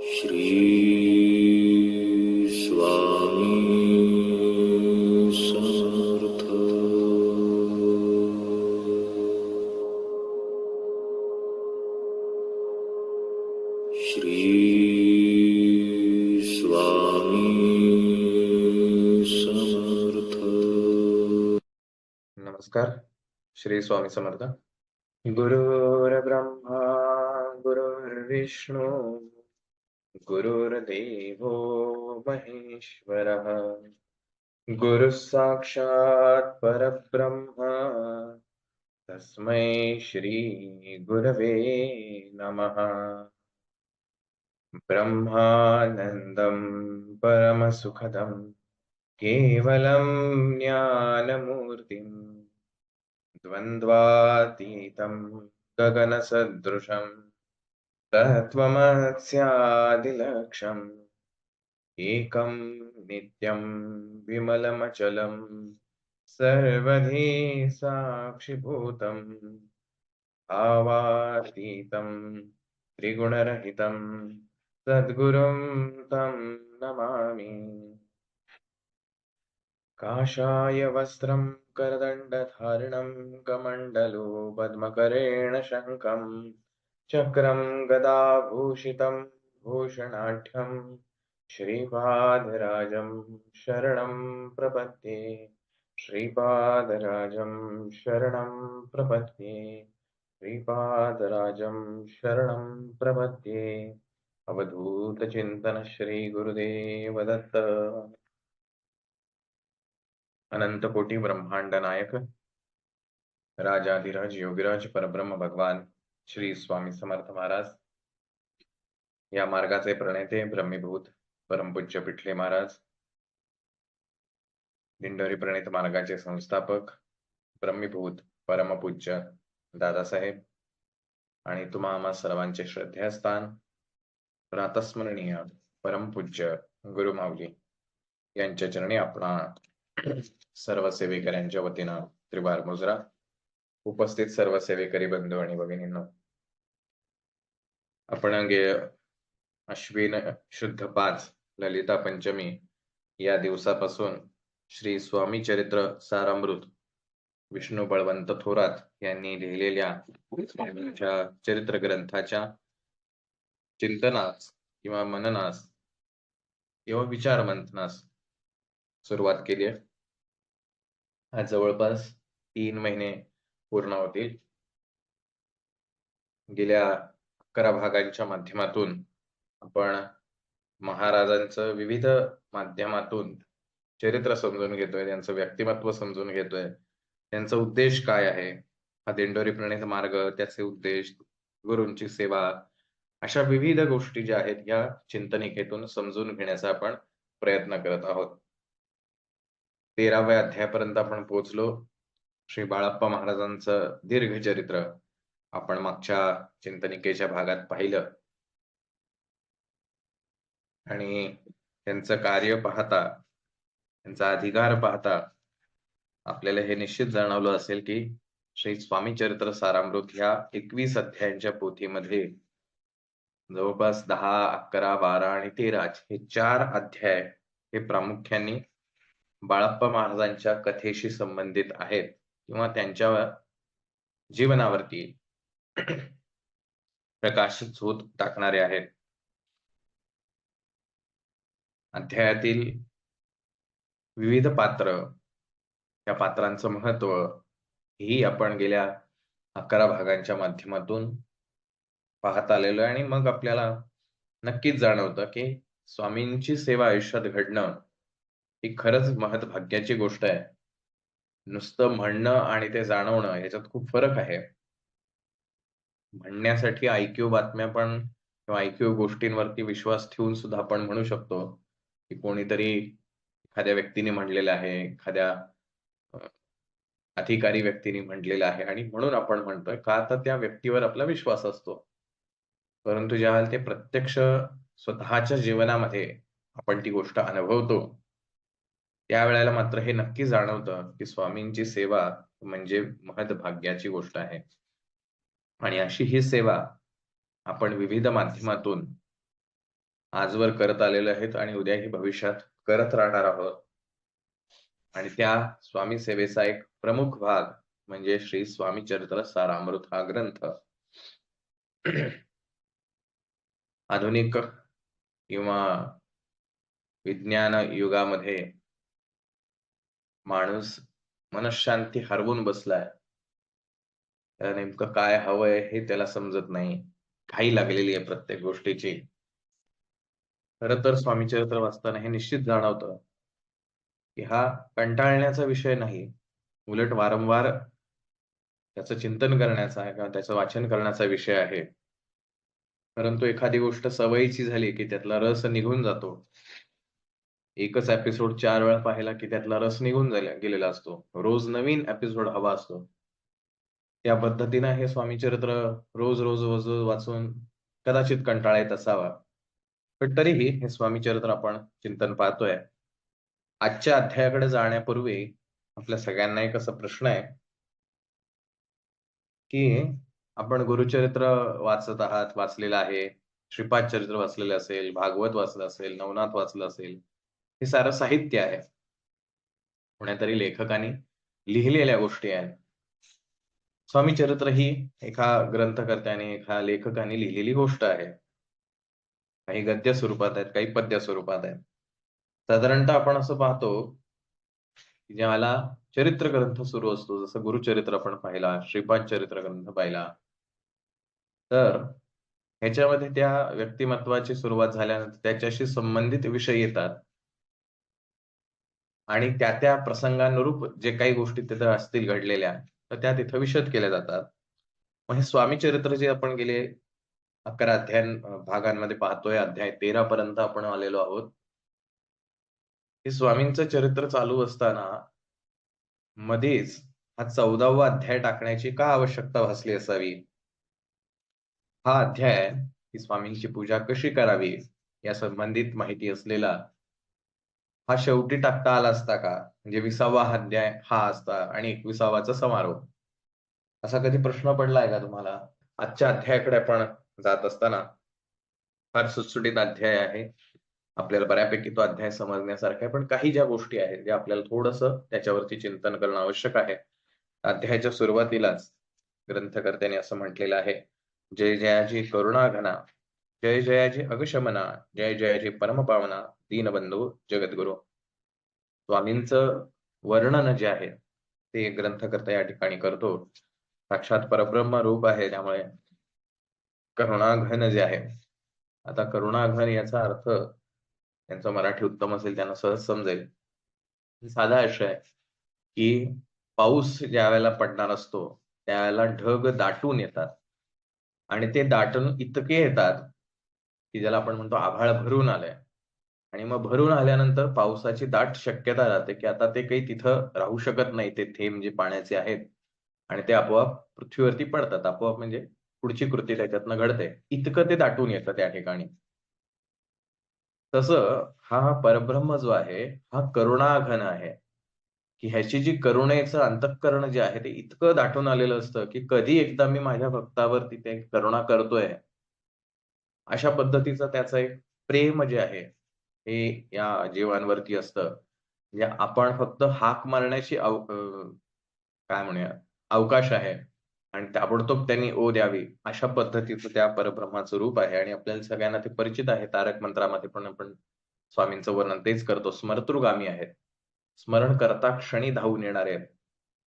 श्री स्वामी समर्थ। श्री स्वामी समर्थ। नमस्कार. श्री स्वामी समर्थ. गुरुर्ब्रह्मा गुरुर्विष्णू गुरुर्देवो महेश्वरः गुरुः साक्षात् परब्रह्म तस्मै श्री गुरवे नमः. ब्रह्मानन्दं परमसुखदं केवलं ज्ञानमूर्तिम् द्वन्द्वातीतं गगनसदृशं तत्त्वमस्यादिलक्ष्यम् एकं नित्यं विमलमचलं सर्वधी साक्षिभूतं भावातीतं त्रिगुणरहितं सद्गुरुं तं नमामि. काषाय वस्त्रं करदण्डधारिणं कमण्डलो पद्मकरेण शङ्खं चक्रं गदाभूषितं भूषणाढ्यं श्रीपादराजं शरणं प्रपद्ये. श्रीपादराजं शरणं प्रपद्ये. श्रीपादराजं शरणं प्रपद्ये. अवधूतचिन्तन श्री गुरुदेव दत्त. अनंत कोटी ब्रह्मांड नायक राजाधिराज योगीराज परब्रह्म भगवान श्री स्वामी समर्थ महाराज या मार्गाचे प्रणेते ब्रह्मीभूत परमपूज्य पिठले महाराज, दिंडोरी प्रणित मार्गाचे संस्थापक ब्रह्मीभूत परमपूज्य दादासाहेब आणि तुम्हा आम्हा सर्वांचे श्रद्धास्थान प्रातस्मरणीय परमपूज्य गुरुमाऊली यांच्या चरणी आपणा सर्व सेवेकऱ्यांच्या वतीनं त्रिवार मुजरा. उपस्थित सर्व सेवेकरी बंधू आणि भगिनींनो, आपण अश्विन शुद्ध 5 ललिता पंचमी या दिवसापासून श्री स्वामी चरित्र सारामृत विष्णू बळवंत थोरात यांनी लिहिलेल्या चरित्र ग्रंथाच्या चिंतनास किंवा मननास किंवा विचार मंथनास सुरुवात केली आहे. आज जवळपास 3 महिने पूर्ण होतील. गेल्या 11 भागांच्या माध्यमातून आपण महाराजांचं विविध माध्यमातून चरित्र समजून घेतोय, त्यांचं व्यक्तिमत्व समजून घेतोय, त्यांचा उद्देश काय आहे, हा दिंडोरी प्रणित मार्ग, त्याचे उद्देश, गुरूंची सेवा, अशा विविध गोष्टी ज्या आहेत या चिंतनिकेतून समजून घेण्याचा आपण प्रयत्न करत आहोत. 13व्या अध्यायापर्यंत आपण पोहोचलो. श्री बाळप्पा महाराजांचं दीर्घ चरित्र आपण मागच्या चिंतनिकेच्या भागात पाहिलं आणि त्यांचं कार्य पाहता, त्यांचा अधिकार पाहता आपल्याला हे निश्चित जाणवलं असेल की श्री स्वामी चरित्र सारामृत ह्या 21 अध्यायांच्या पोथीमध्ये जवळपास 10, 11, 12 आणि 13 हे 4 अध्याय हे प्रामुख्याने बाळप्पा महाराजांच्या कथेशी संबंधित आहेत किंवा त्यांच्या जीवनावरती प्रकाशित झोत टाकणारे आहेत. अध्यायातील विविध पात्र, त्या पात्रांचं महत्व ही आपण गेल्या 11 भागांच्या माध्यमातून पाहत आलेलो आहे आणि मग आपल्याला नक्कीच जाणवतं की स्वामींची सेवा आयुष्यात घडणं ही खरंच महत्भाग्याची गोष्ट आहे. नुसतं म्हणणं आणि ते जाणवणं याच्यात खूप फरक आहे. म्हणण्यासाठी ऐकीव बातम्या पण किंवा ऐकीव गोष्टींवरती विश्वास ठेवून सुद्धा आपण म्हणू शकतो की कोणीतरी एखाद्या व्यक्तीने म्हणलेलं आहे, एखाद्या अधिकारी व्यक्तीने म्हणलेलं आहे आणि म्हणून आपण म्हणतोय का तर त्या व्यक्तीवर आपला विश्वास असतो. परंतु ज्यावेळेला ते प्रत्यक्ष स्वतःच्या जीवनामध्ये आपण ती गोष्ट अनुभवतो त्यावेळेला मात्र हे नक्की जाणवतं की स्वामींची सेवा म्हणजे महत्भाग्याची गोष्ट आहे. आणि अशी ही सेवा आपण विविध माध्यमातून आजवर करत आलेले आहेत आणि उद्याही भविष्यात करत राहणार आहोत. आणि त्या स्वामी सेवेचा एक प्रमुख भाग म्हणजे श्री स्वामी चरित्र सारामृत हा ग्रंथ. आधुनिक किंवा विज्ञान युगामध्ये माणूस मनःशांती हरवून बसलाय. त्याला नेमकं काय हवंय हे त्याला समजत नाही. घाई लागलेली आहे प्रत्येक गोष्टीची. खरं तर स्वामी चरित्र वाचताना हे निश्चित जाणवतं, की हा कंटाळण्याचा विषय नाही. उलट वारंवार त्याचं चिंतन करण्याचा किंवा त्याचं वाचन करण्याचा विषय आहे. परंतु एखादी गोष्ट सवयीची झाली, की त्यातला रस निघून जातो. एकच एपिसोड 4 वेळा पाहिला, की त्यातला रस निघून गेलेला असतो. रोज नवीन एपिसोड हवा असतो. त्या पद्धतीनं हे स्वामी चरित्र रोज वाचून कदाचित कंटाळा येत असावा. पण तरीही हे स्वामी चरित्र आपण चिंतन पाहतोय. आजच्या अध्यायाकडे जाण्यापूर्वी आपल्या सगळ्यांना एक असा प्रश्न आहे, की आपण गुरुचरित्र वाचत आहात, वाचलेलं आहे. श्रीपाद चरित्र वाचलेलं असेल, भागवत वाचलं असेल, नवनाथ वाचलं असेल. हे सारं साहित्य आहे. कोण्यातरी लेखकांनी लिहिलेल्या गोष्टी आहेत. स्वामी चरित्र ही एका ग्रंथकर्त्याने, एका लेखकाने लिहिलेली गोष्ट आहे. काही गद्य स्वरूपात आहेत, काही पद्य स्वरूपात आहेत. साधारणतः आपण असं पाहतो, की ज्यावेळेला चरित्र ग्रंथ सुरू असतो, जसं गुरुचरित्र आपण पाहिला, श्रीपाद चरित्र ग्रंथ पाहिला, तर ह्याच्यामध्ये त्या व्यक्तिमत्वाची सुरुवात झाल्यानंतर त्याच्याशी संबंधित विषय येतात आणि त्या प्रसंगानुरूप जे काही गोष्टी तिथे असतील घडलेल्या, तर त्या तिथं विशद केल्या जातात. मग हे स्वामी चरित्र जे आपण गेले 11 भागांमध्ये पाहतोय, अध्याय 13 पर्यंत आपण आलेलो आहोत. हे स्वामींचं चरित्र चालू असताना मध्येच हा 14वा अध्याय टाकण्याची का आवश्यकता भासली असावी? हा अध्याय की स्वामींची पूजा कशी करावी या संबंधित माहिती असलेला हा शेवटी टाकता आला असता का? म्हणजे 20वा अध्याय हा असता आणि 21वाचा समारोप. असा कधी प्रश्न पडलाय का तुम्हाला? आजच्या अध्यायाकडे आपण जात असताना फार सुटसुटीत अध्याय आहे. आपल्याला बऱ्यापैकी तो अध्याय समजण्यासारखा आहे. पण काही ज्या गोष्टी आहेत, ज्या आपल्याला थोडंसं त्याच्यावरती चिंतन करणं आवश्यक आहे. अध्यायाच्या सुरुवातीलाच ग्रंथकर्त्याने असं म्हटलेलं आहे, "जय जयाची करुणाघना, जय जयाची अगशमना, जय जयाची परमपावना, दीनबंधू जगद्गुरू." स्वामींचं वर्णन जे आहे, ते ग्रंथकर्ता या ठिकाणी करतो. साक्षात परब्रह्म रूप आहे, त्यामुळे करुणाघन जे आहे. आता करुणाघन याचा अर्थ त्यांचं मराठी उत्तम असेल त्यांना सहज समजेल. साधा आशय आहे, की पाऊस ज्यावेळेला पडणार असतो, त्यावेळेला ढग दाटून येतात आणि ते दाटून इतके येतात, की ज्याला आपण म्हणतो आभाळ भरून आलंय आणि मग भरून आल्यानंतर पावसाची दाट शक्यता राहते, की आता ते काही तिथं राहू शकत नाही. ते थेंब जे पाण्याचे आहेत आणि ते आपोआप पृथ्वीवरती पडतात. आपोआप म्हणजे पुढची कृती त्याच्यातनं घडते. इतकं ते दाटून येतं त्या ठिकाणी. तसं हा परब्रह्म जो आहे, हा करुणाघन आहे, की ह्याची जी करुणेचं अंतःकरण जे आहे, ते इतकं दाटून आलेलं असतं, की कधी एकदा मी माझ्या भक्तावरती ते करुणा करतोय, अशा पद्धतीचं त्याचं एक प्रेम जे आहे, हे या जीवांवरती असतं. म्हणजे आपण फक्त हाक मारण्याची काय म्हणूया, अवकाश आहे आणि ताबडतोब त्यांनी ओ द्यावी, अशा पद्धतीचं त्या परब्रह्माचं रूप आहे आणि आपल्याला सगळ्यांना ते परिचित आहे. तारक मंत्रामध्ये पण आपण स्वामींचं वर्णन तेच करतो. स्मर्तृगामी आहेत. स्मरण करता क्षणी धावून येणारे आहेत.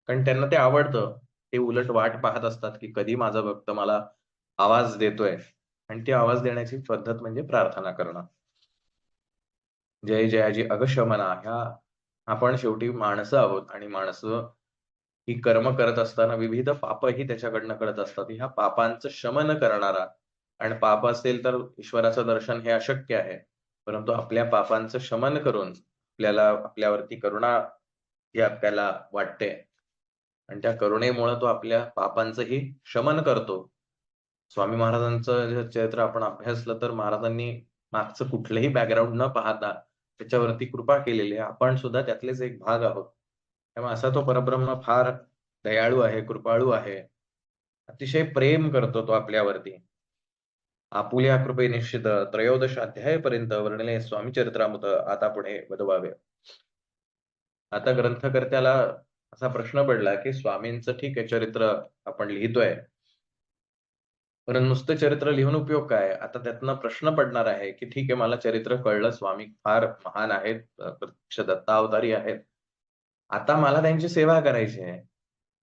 कारण त्यांना ते आवडतं. ते उलट वाट पाहत असतात, की कधी माझा भक्त मला आवाज देतोय आणि ती आवाज देण्याची पद्धत म्हणजे प्रार्थना करणं. जय जयाजी अगशमना ह्या आपण शेवटी माणसं आहोत आणि माणसं ही कर्म करत असताना विविध पापही त्याच्याकडनं करत असतात. ह्या पापांचं शमन करणारा आणि पाप असेल तर ईश्वराचं दर्शन हे अशक्य आहे. परंतु आपल्या पापांचं शमन करून आपल्याला आपल्यावरती करुणा ही आपल्याला वाटते आणि त्या करुणेमुळं तो आपल्या पापांचंही शमन करतो. स्वामी महाराजांचं जे चरित्र आपण अभ्यासलं तर महाराजांनी मागचं कुठलंही बॅकग्राऊंड न पाहता त्याच्यावरती कृपा केलेली आहे. आपण सुद्धा त्यातलेच एक भाग आहोत. त्यामुळे असा तो परब्रह्म फार दयाळू आहे, कृपाळू आहे. अतिशय प्रेम करतो तो आपल्यावरती. आपुल्या कृपे निश्चित 13 अध्यायापर्यंत वर्णिले स्वामी चरित्रामृत आता पुढे वदवावे. आता ग्रंथकर्त्याला असा प्रश्न पडला की स्वामींचं ठीक आहे चरित्र आपण लिहितोय, पण नुसतं चरित्र लिहून उपयोग काय? आता त्यातनं प्रश्न पडणार आहे की ठीक आहे, मला चरित्र कळलं, स्वामी फार महान आहेत, प्रत्यक्ष दत्तावतारी आहेत. आता मला त्यांची सेवा करायची आहे.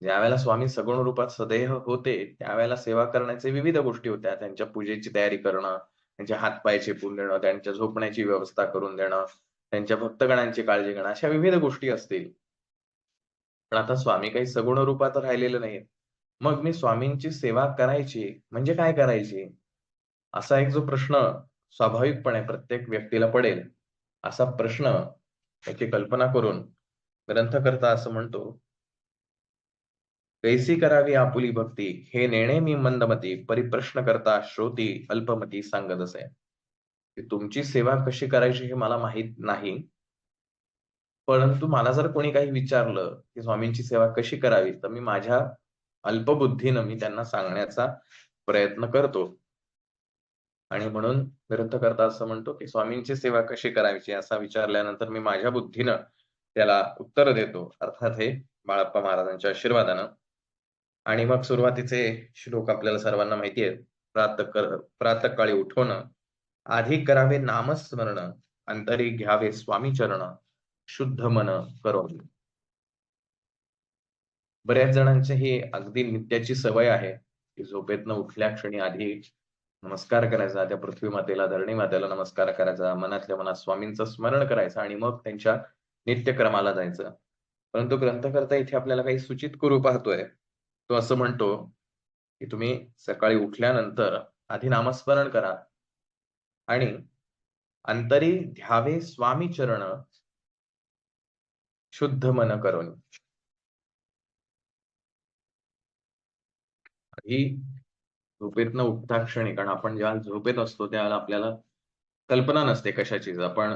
ज्यावेळेला स्वामी सगुण रूपात सदेह होते, त्यावेळेला सेवा करण्याचे विविध गोष्टी होत्या. त्यांच्या पूजेची तयारी करणं, त्यांचे हात-पाय चेपून देणं, त्यांच्या झोपण्याची व्यवस्था करून देणं, त्यांच्या भक्तगणांची काळजी घेणं, अशा विविध गोष्टी असतील. पण आता स्वामी काही सगुण रूपात राहिलेले नाहीत. मग मी स्वामींची सेवा करायची म्हणजे काय करायची? असा एक जो प्रश्न स्वाभाविकपणे प्रत्येक व्यक्तीला पडेल, असा प्रश्न याची कल्पना करून ग्रंथकर्ता असं म्हणतो, कैसी करावी आपुली भक्ती, हे नेणे मी मंदमती, परिप्रश्न करता श्रोती अल्पमती सांगत असे. की तुमची सेवा कशी करायची हे मला माहीत नाही. परंतु मला जर कोणी काही विचारलं, की स्वामींची सेवा कशी करावी, तर मी माझ्या अल्पबुद्धीनं मी त्यांना सांगण्याचा प्रयत्न करतो. आणि म्हणून ग्रंथकर्ता असं म्हणतो, की स्वामींची सेवा कशी करायची असा विचारल्यानंतर मी माझ्या बुद्धीनं त्याला उत्तर देतो. अर्थात हे बाळप्पा महाराजांच्या आशीर्वादानं. आणि मग सुरुवातीचे श्लोक आपल्याला सर्वांना माहिती आहेत. प्रातःकाळी उठून आधी करावे नामस्मरण, अंतरी घ्यावे स्वामी चरण, शुद्ध मन करोनी. बऱ्याच जणांची ही अगदी नित्याची सवय आहे, की झोपेतनं उठल्या क्षणी आधी नमस्कार करायचा, त्या पृथ्वी मातेला, धरणी मातेला नमस्कार करायचा, मनातल्या मनात स्वामींचं स्मरण करायचं आणि मग त्यांच्या नित्यक्रमाला जायचं. परंतु ग्रंथकर्ता इथे आपल्याला काही सूचित करू पाहतोय. तो असं म्हणतो, की तुम्ही सकाळी उठल्यानंतर आधी नामस्मरण करा आणि अंतरी ध्यावे स्वामी चरण, शुद्ध मन करून. आधी झोपेतनं उठता क्षणी, कारण आपण जेव्हा झोपेत असतो त्यावेळेला आपल्याला कल्पना नसते कशाचीच. आपण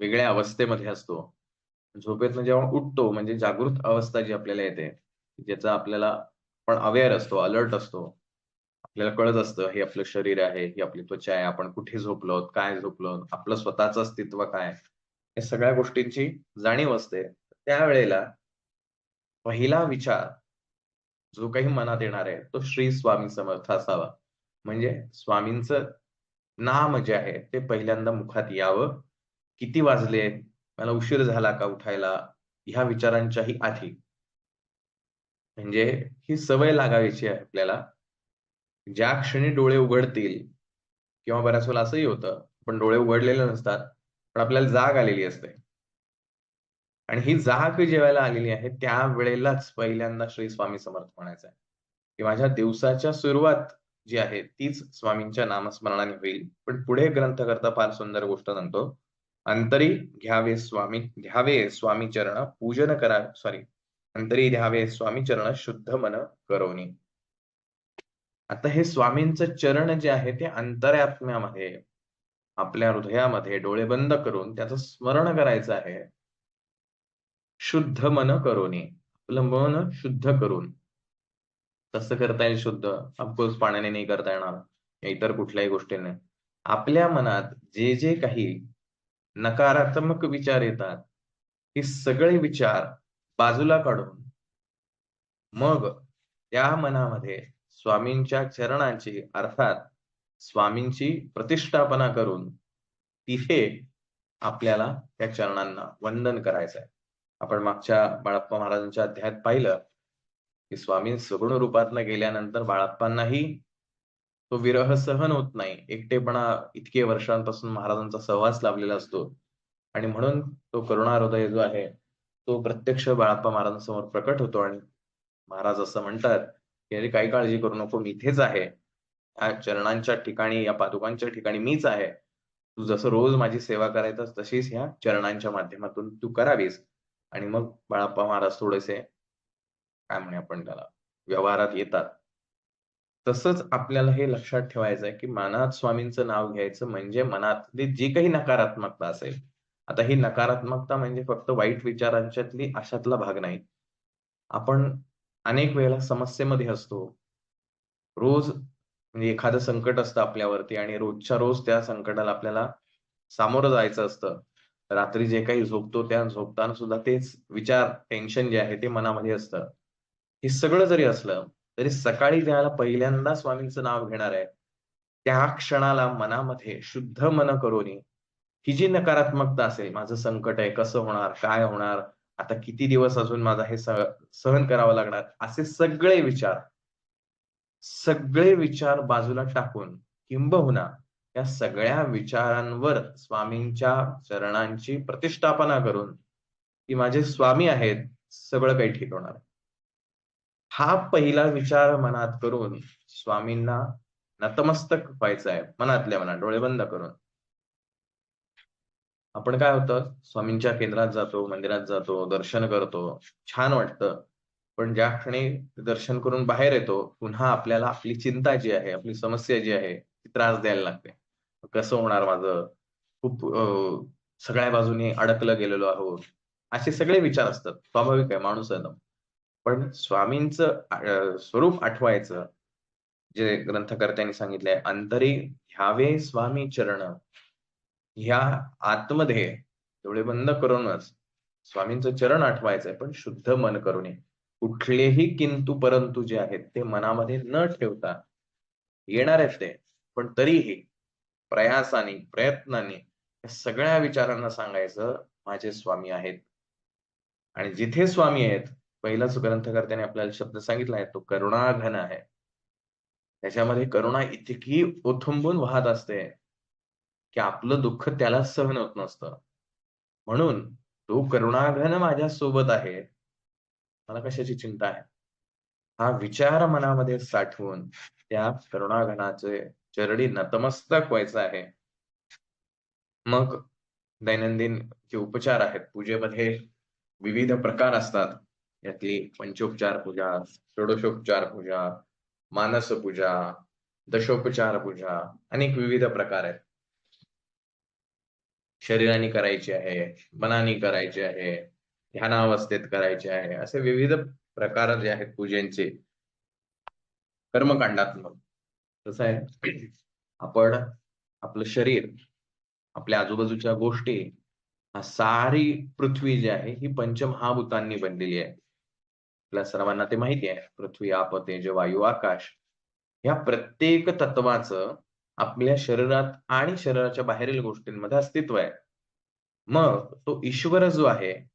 वेगळ्या अवस्थेमध्ये असतो. झोपेतनं जेव्हा उठतो म्हणजे जागृत अवस्था जी आपल्याला येते, ज्याचा आपल्याला आपण अवेअर असतो, अलर्ट असतो. आपल्याला कळत असतं हे आपलं शरीर आहे, ही आपली त्वचा आहे, आपण कुठे झोपलोत, काय झोपलोत, आपलं स्वतःचं अस्तित्व काय, या सगळ्या गोष्टींची जाणीव असते. त्यावेळेला पहिला विचार जो काही मनात येणार आहे, तो श्री स्वामी समर्थ असावा. म्हणजे स्वामींचं नाम जे आहे ते पहिल्यांदा मुखात यावं. किती वाजले? मला उशीर झाला का उठायला? ह्या विचारांच्याही आधी. म्हणजे ही सवय लागायची आहे आपल्याला. ज्या क्षणी डोळे उघडतील किंवा बऱ्याच वेळेला असंही होतं, पण डोळे उघडलेले नसतात, पण आपल्याला जाग आलेली असते. आणि ही जाग जेवायला आलेली आहे, त्यावेळेलाच पहिल्यांदा श्री स्वामी समर्थ म्हणायचं आहे, की माझ्या दिवसाच्या सुरुवात जी आहे तीच स्वामींच्या नामस्मरणाने होईल. पण पुढे ग्रंथकर्ता फार सुंदर गोष्ट सांगतो. अंतरी घ्यावे स्वामी चरण पूजन करा सॉरी अंतरी घ्यावे स्वामी चरण शुद्ध मन करोनी. आता हे स्वामींचं चरण जे आहे ते अंतरात्म्यामध्ये, आपल्या हृदयामध्ये डोळे बंद करून त्याचं स्मरण करायचं आहे. शुद्ध मन करोनी. आपलं मन शुद्ध करून. कसं करता येईल शुद्ध? ऑफकोर्स पाण्याने नाही करता येणार. या इतर कुठल्याही गोष्टीने. आपल्या मनात जे जे काही नकारात्मक विचार येतात, हे सगळे विचार बाजूला काढून मग त्या मनामध्ये स्वामींच्या चरणांची अर्थात स्वामींची प्रतिष्ठापना करून तिथे आपल्याला त्या चरणांना वंदन करायचं आहे. आपण मागच्या बाळप्पा महाराजांच्या अध्यायात पाहिलं, की स्वामी सगुण रूपातनं गेल्यानंतर बाळप्पांनाही तो विरह सहन होत नाही. एकटेपणा इतके वर्षांपासून महाराजांचा सहवास लाभलेला असतो आणि म्हणून तो करुणाहृदय जो आहे, तो प्रत्यक्ष बाळप्पा महाराजांसमोर प्रकट होतो आणि महाराज असं म्हणतात, की "अरे काही काळजी करू नको, मी इथेच आहे. या चरणांच्या ठिकाणी, या पादुकांच्या ठिकाणी मीच आहे. तू जसं रोज माझी सेवा करायचास तशीच ह्या चरणांच्या माध्यमातून तू करावीस." आणि मग बाळप्पा महाराज थोडेसे काय म्हणूया आपण त्याला, व्यवहारात येतात. तसंच आपल्याला हे लक्षात ठेवायचं आहे, की मनात स्वामींचं नाव घ्यायचं म्हणजे मनातली जी काही नकारात्मकता असेल. आता ही नकारात्मकता म्हणजे फक्त वाईट विचारांच्यातली अशातला भाग नाही. आपण अनेक वेळेला समस्येमध्ये असतो. रोज म्हणजे एखादं संकट असतं आपल्यावरती आणि रोजच्या रोज त्या संकटाला आपल्याला सामोरं जायचं असतं. रात्री जे काही झोपतो त्या झोपताना सुद्धा तेच विचार, टेन्शन जे आहे ते मनामध्ये असतं. हे सगळं जरी असलं, तरी सकाळी ज्याला पहिल्यांदा स्वामींचं नाव घेणार आहे, त्या क्षणाला मनामध्ये शुद्ध मन करूनी, ही जी नकारात्मकता असेल, माझं संकट आहे, कसं होणार, काय होणार, आता किती दिवस अजून माझा हे सहन करावं लागणार, असे सगळे विचार बाजूला टाकून किंबहुना या सगळ्या विचारांवर स्वामींच्या चरणांची प्रतिष्ठापना करून, की माझे स्वामी आहेत, सगळं काही ठीक होणार. हा पहिला विचार मनात करून स्वामींना नतमस्तक व्हायचं आहे, मनातल्या मनात डोळे बंद करून. आपण काय होतं, स्वामींच्या केंद्रात जातो, मंदिरात जातो, दर्शन करतो, छान वाटतं. पण ज्या क्षणी दर्शन करून बाहेर येतो, पुन्हा आपल्याला आपली चिंता जी आहे, आपली समस्या जी आहे, ती त्रास द्यायला लागते. कसं होणार माझं? खूप सगळ्या बाजूनी अडकलं गेलेलो आहोत. असे सगळे विचार असतात. स्वाभाविक आहे, माणूस आहे ना. पण स्वामींचं स्वरूप आठवायचं, जे ग्रंथकर्त्यांनी सांगितलंय, "अंतरी ध्यावे स्वामी चरण." ह्या आतमध्ये डोळे बंद करूनच स्वामींचं चरण आठवायचंय, पण शुद्ध मन करूनही. कुठलेही किंतु परंतु जे आहेत ते मनामध्ये न ठेवता येणार आहेत ते, पण तरीही प्रयासाने, प्रयत्नाने या सगळ्या विचारांना सांगायचं, माझे स्वामी आहेत. आणि जिथे स्वामी आहेत, पहिलाच ग्रंथकर्त्याने आपल्याला शब्द सांगितला आहे, तो करुणाघन आहे. त्याच्यामध्ये करुणा इतकी ओथंबून वाहत असते, की आपलं दुःख त्याला सहन होत नसतं. म्हणून तो करुणाघन माझ्या सोबत आहे. मला कशाची चिंता आहे? हा विचार मनामध्ये साठवून त्या करुणाघनाचे चरणी नतमस्तक व्हायचं आहे. मग दैनंदिन जे उपचार आहेत, पूजेमध्ये विविध प्रकार असतात. यातली पंचोपचार पूजा, षोडशोपचार पूजा, मानस पूजा, दशोपचार पूजा, अनेक विविध प्रकार आहेत. शरीराने करायची आहे, मनाने करायची आहे, ध्यानावस्थेत करायचे आहे. असे विविध प्रकार जे आहेत पूजेचे कर्मकांडात्मक. कसं आहे, आपण आपलं शरीर, आपल्या आजूबाजूच्या गोष्टी, हा सारी पृथ्वी जी आहे ही पंचमहाभूतांनी बनलेली आहे. आपल्या सर्वांना ते माहिती आहे. पृथ्वी, आप, तेज, वायू, आकाश. या प्रत्येक तत्वाचं आपल्या शरीरात आणि शरीराच्या बाहेरील गोष्टींमध्ये अस्तित्व आहे. मग तो ईश्वर जो आहे,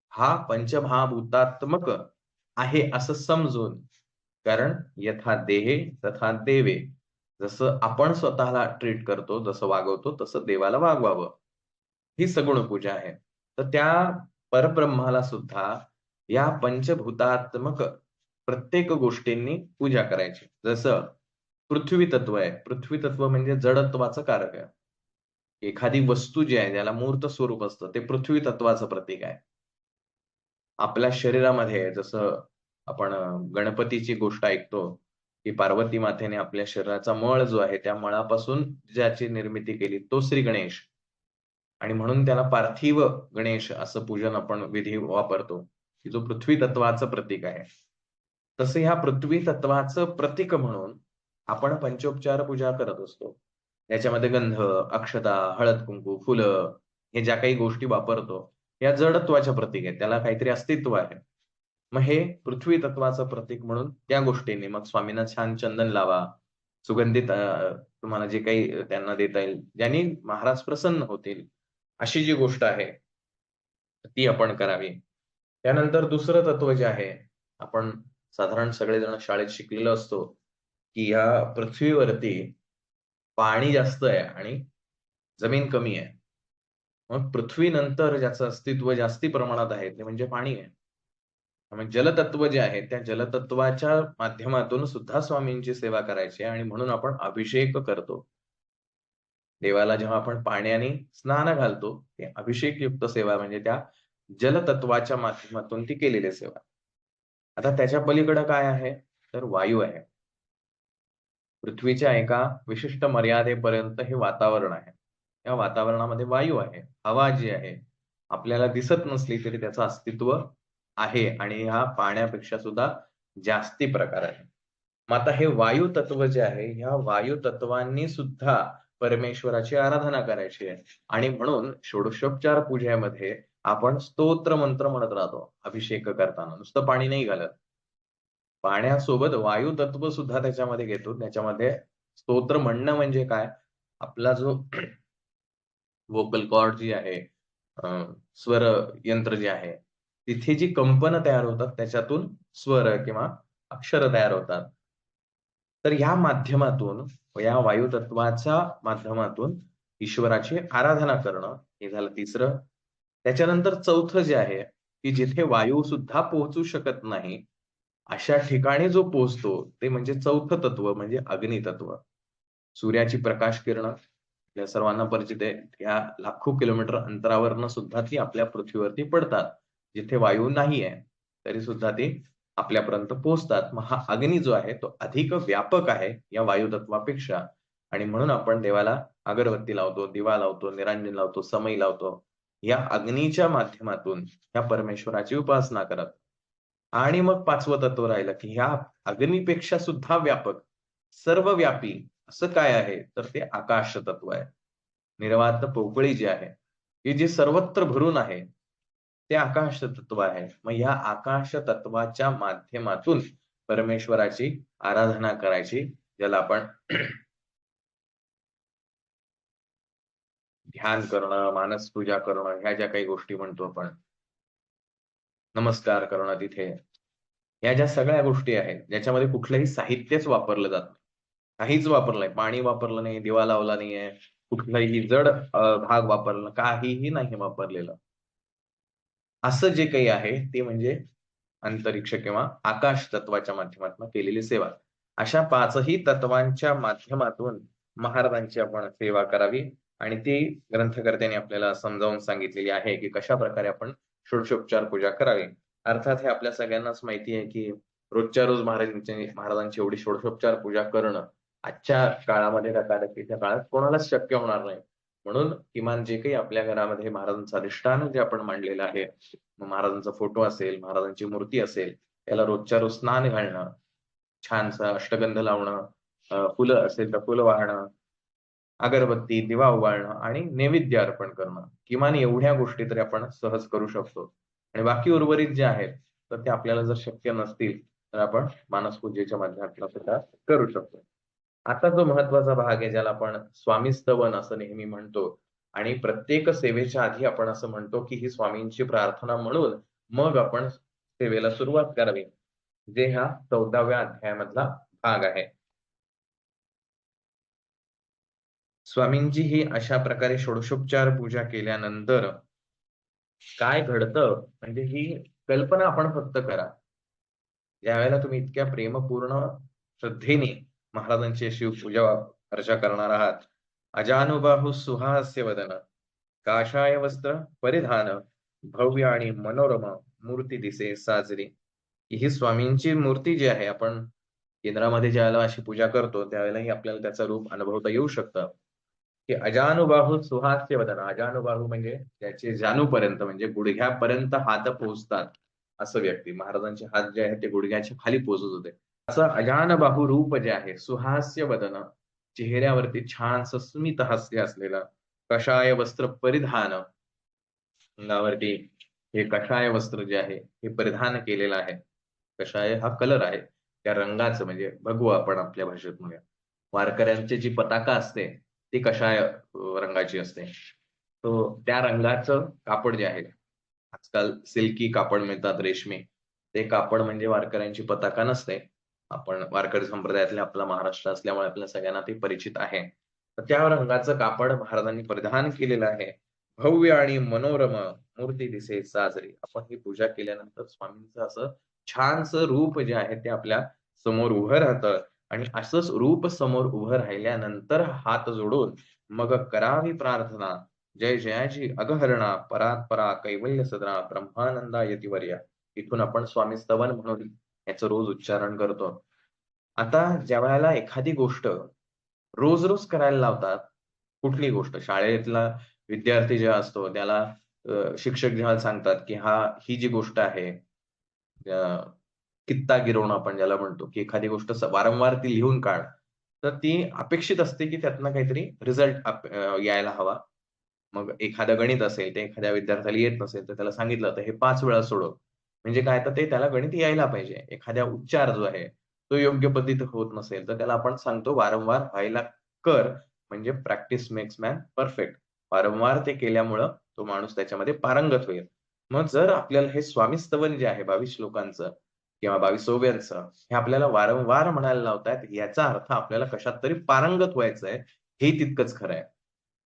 हा पंचमहाभूतात्मक आहे असं समजून, कारण यथा देहे तथा देवे. जसं आपण स्वतःला ट्रीट करतो, जसं वागवतो, तसं देवाला वागवावं. ही सगुण पूजा आहे. तर त्या परब्रह्माला सुद्धा या पंचभूतात्मक प्रत्येक गोष्टींनी पूजा करायची. जसं पृथ्वी तत्व आहे. पृथ्वी तत्व म्हणजे जडत्वाचं कारक आहे. एखादी वस्तू जी आहे त्याला मूर्त स्वरूप असतं. ते पृथ्वी तत्वाचं प्रतीक आहे. आपल्या शरीरामध्ये जसं आपण गणपतीची गोष्ट ऐकतो, की पार्वती मातेने आपल्या शरीराचा मळ जो आहे, त्या मळापासून ज्याची निर्मिती केली तो श्री गणेश. आणि म्हणून त्याला पार्थिव गणेश असं पूजन आपण विधी वापरतो, की जो पृथ्वी तत्वाचं प्रतीक आहे. तसं ह्या पृथ्वी तत्वाचं प्रतीक म्हणून आपण पंचोपचार पूजा करत असतो. याच्यामध्ये गंध, अक्षता, हळद-कुंकू, फुलं हे ज्या काही गोष्टी वापरतो, या जडत्वाच्या प्रतीक आहेत. त्याला काहीतरी अस्तित्व आहे. मग हे पृथ्वी तत्वाचं प्रतीक म्हणून त्या गोष्टींनी मग स्वामींना छान चंदन लावा, सुगंधित तुम्हाला जे काही त्यांना देता येईल, ज्यांनी महाराज प्रसन्न होतील, अशी जी गोष्ट आहे, ती आपण करावी. त्यानंतर दुसरं तत्व जे आहे, आपण साधारण सगळेजण शाळेत शिकलेलो असतो, की या पृथ्वीवरती पाणी जास्त आहे आणि जमीन कमी आहे. मग पृथ्वीनंतर ज्याचं अस्तित्व जास्ती प्रमाणात आहे, ते म्हणजे पाणी आहे. त्यामुळे जलतत्व जे आहे, त्या जलतत्वाच्या माध्यमातून सुद्धा स्वामींची सेवा करायची आहे आणि म्हणून आपण अभिषेक करतो. देवाला जेव्हा आपण पाण्याने स्नान घालतो, ते अभिषेकयुक्त सेवा म्हणजे त्या जलतत्वाच्या माध्यमातून ती केलेली सेवा. आता त्याच्या पलीकडे काय आहे? तर वायू आहे. पृथ्वीच्या एका विशिष्ट मर्यादेपर्यंत हे वातावरण आहे. या वातावरणामध्ये वायू आहे, हवा जी आहे, आपल्याला दिसत नसली तरी त्याचं अस्तित्व आहे आणि ह्या पाण्यापेक्षा सुद्धा जास्ती प्रकार आहे. मग आता हे वायू तत्व जे आहे, ह्या वायू तत्वांनी सुद्धा परमेश्वराची आराधना करायची आहे. आणि म्हणून षोडशोपचार पूजेमध्ये आपण स्तोत्र मंत्र म्हणत राहतो अभिषेक करताना. नुसतं पाणी नाही घालत. पाण्यासोबत वायू तत्व सुद्धा त्याच्यामध्ये घेतो. त्याच्यामध्ये स्तोत्र म्हणणं म्हणजे काय? आपला जो व्होकल कॉर्ड जी आहे, अ, स्वर यंत्र जे आहे, तिथे जी कंपनं तयार होतात त्याच्यातून स्वर किंवा अक्षर तयार होतात. तर ह्या माध्यमातून, या वायू तत्वाच्या माध्यमातून ईश्वराची आराधना करणं, हे झालं तिसरं. त्याच्यानंतर चौथं जे आहे, की जिथे वायू सुद्धा पोहोचू शकत नाही, अशा ठिकाणी जो पोहोचतो ते म्हणजे चौथं तत्व म्हणजे अग्नितत्व. सूर्याची प्रकाश किरणं आपल्या सर्वांना परिचित आहे. या लाखो किलोमीटर अंतरावरनं सुद्धा ती आपल्या पृथ्वीवरती पडतात. जिथे वायू नाहीये, तरी सुद्धा ती आपल्यापर्यंत पोहोचतात. मग हा अग्नी जो आहे तो अधिक व्यापक आहे या वायू तत्वापेक्षा आणि म्हणून आपण देवाला अगरबत्ती लावतो, दिवा लावतो, निरांजन लावतो, समई लावतो. या अग्नीच्या माध्यमातून या परमेश्वराची उपासना करत. आणि मग 5वं तत्व राहिलं, की ह्या अग्नीपेक्षा सुद्धा व्यापक, सर्वव्यापी असं काय आहे? तर ते आकाश तत्व आहे. निर्वात पोकळी जी आहे, की जी सर्वत्र भरून आहे, ते आकाश तत्व आहे. मग या आकाश तत्वाच्या माध्यमातून परमेश्वराची आराधना करायची, ज्याला आपण ध्यान करणं, मानस पूजा करणं, ह्या ज्या काही गोष्टी म्हणतो आपण, नमस्कार करणं तिथे, या ज्या सगळ्या गोष्टी आहेत, ज्याच्यामध्ये कुठलंही साहित्यच वापरलं जात नाही. काहीच वापरलं नाही. पाणी वापरलं नाही, दिवा लावला नाहीये, कुठलाही जड भाग वापरला, काहीही नाही वापरलेलं. असं जे काही आहे ते म्हणजे अंतरिक्ष किंवा आकाश तत्वाच्या माध्यमातून केलेली सेवा. अशा 5ही तत्वांच्या माध्यमातून महाराजांची आपण सेवा करावी आणि ती ग्रंथकर्त्यांनी आपल्याला समजावून सांगितलेली आहे, की कशाप्रकारे आपण षोडशोपचार पूजा करावी. अर्थात हे आपल्या सगळ्यांनाच माहिती आहे, की रोजच्या रोज महाराजांची एवढी षोडशोपचार पूजा करणं आजच्या काळामध्ये, धकाधकीच्या काळात कोणालाच शक्य होणार नाही. म्हणून किमान जे काही आपल्या घरामध्ये महाराजांचं अधिष्ठान जे आपण मांडलेलं आहे, मग महाराजांचा फोटो असेल, महाराजांची मूर्ती असेल, त्याला रोजच्या रोज स्नान घालणं, छानसं अष्टगंध लावणं, फुलं असेल तर फुलं वाहणं, अगरबत्ती, दिवा ओवाळणं आणि नैवेद्य अर्पण करणं. किमान एवढ्या गोष्टी तरी आपण सहज करू शकतो. आणि बाकी उर्वरित जे आहेत, तर ते आपल्याला जर शक्य नसतील, तर आपण मानसपूजेच्या माध्यमातून सुद्धा करू शकतो. आता जो महत्त्वाचा भाग आहे, ज्याला आपण स्वामीस्तवन असं नेहमी म्हणतो आणि प्रत्येक सेवेच्या आधी आपण असं म्हणतो, की ही स्वामींची प्रार्थना म्हणून मग आपण सेवेला सुरुवात करावी. जे ह्या 14व्या अध्यायामधला भाग आहे. स्वामींची ही अशा प्रकारे षोडशोपचार पूजा केल्यानंतर काय घडतं, म्हणजे ही कल्पना आपण फक्त करा. ज्यावेळेला तुम्ही इतक्या प्रेमपूर्ण श्रद्धेने महाराजांची अशी पूजा अर्चा करणार आहात. अजानुबाहू सुहास्य वदन, काषाय वस्त्र परिधान, भव्य आणि मनोरम मूर्ती दिसे साजरी. ही स्वामींची मूर्ती जी आहे, आपण केंद्रामध्ये ज्यावेळेला अशी पूजा करतो, त्यावेळेलाही आपल्याला त्याचं रूप अनुभवता येऊ शकतं. की अजानुबाहू सुहास्य वदन. अजानुबाहू म्हणजे त्याचे जाणूपर्यंत म्हणजे गुडघ्यापर्यंत हात पोहोचतात असं व्यक्ती. महाराजांचे हात जे आहेत ते गुडघ्याच्या खाली पोहोचत होते. असं अजानबाहू रूप जे आहे, सुहास्य वदन, चेहऱ्यावरती छानसं स्मित हास्य असलेलं, कषाय वस्त्र परिधान, अंगावरती हे कषाय वस्त्र जे आहे हे परिधान केलेलं आहे. कषाय हा कलर आहे. त्या रंगाचं म्हणजे भगवं आपण आपल्या भाषेत म्हणूया. वारकऱ्यांची जी पताका असते ती कशाय रंगाची असते. तो त्या रंगाचं कापड जे आहे, आजकाल सिल्की कापड मिळतात रेशमी. ते कापड म्हणजे वारकऱ्यांची पताका नसते. आपण वारकरी संप्रदायातले आपला महाराष्ट्र असल्यामुळे आपल्या सगळ्यांना ते परिचित आहे. तर त्या रंगाचं कापड महाराजांनी परिधान केलेलं आहे. भव्य आणि मनोरम मूर्ती दिसे साजरी. आपण ही पूजा केल्यानंतर स्वामींचं असं छानसं रूप जे आहे ते आपल्या समोर उभं राहतं आणि असंच रूप समोर उभं राहिल्यानंतर हात जोडून मग करावी प्रार्थना. जय जयाची अगहरणा, परात्परा कैवल्य सदना, ब्रह्मानंदा यतिवर्या. इथून आपण स्वामी स्तवन म्हणून याचं रोज उच्चारण करतो. आता ज्यावेळेला एखादी गोष्ट रोज-रोज करायला लावतात, कुठली गोष्ट शाळेतला विद्यार्थी जेव्हा असतो त्याला शिक्षक जेव्हा सांगतात, की ही जी गोष्ट आहे कित्ता गिरवणं आपण ज्याला म्हणतो, की एखादी गोष्ट वारंवार ती लिहून काढ. तर ती अपेक्षित असते, की त्यातनं काहीतरी रिझल्ट यायला हवा. मग एखादं गणित असेल, ते एखाद्या विद्यार्थ्याला येत नसेल, तर त्याला सांगितलं तर हे 5 वेळा सोडव. म्हणजे काय तर ते त्याला गणित यायला पाहिजे. एखाद्या उच्चार जो आहे, तो योग्य पद्धतीत होत नसेल, तर त्याला आपण सांगतो वारंवार व्हायला कर. म्हणजे प्रॅक्टिस मेक्स मॅन परफेक्ट. वारंवार ते केल्यामुळं तो माणूस त्याच्यामध्ये पारंगत होईल. मग जर आपल्याला हे स्वामी स्तवन जे आहे 22 श्लोकांचं किंवा 22 ओव्यांचं, हे आपल्याला वारंवार म्हणायला लावतायत, याचा अर्थ आपल्याला कशात तरी पारंगत व्हायचंय, हे तितकंच खरं आहे.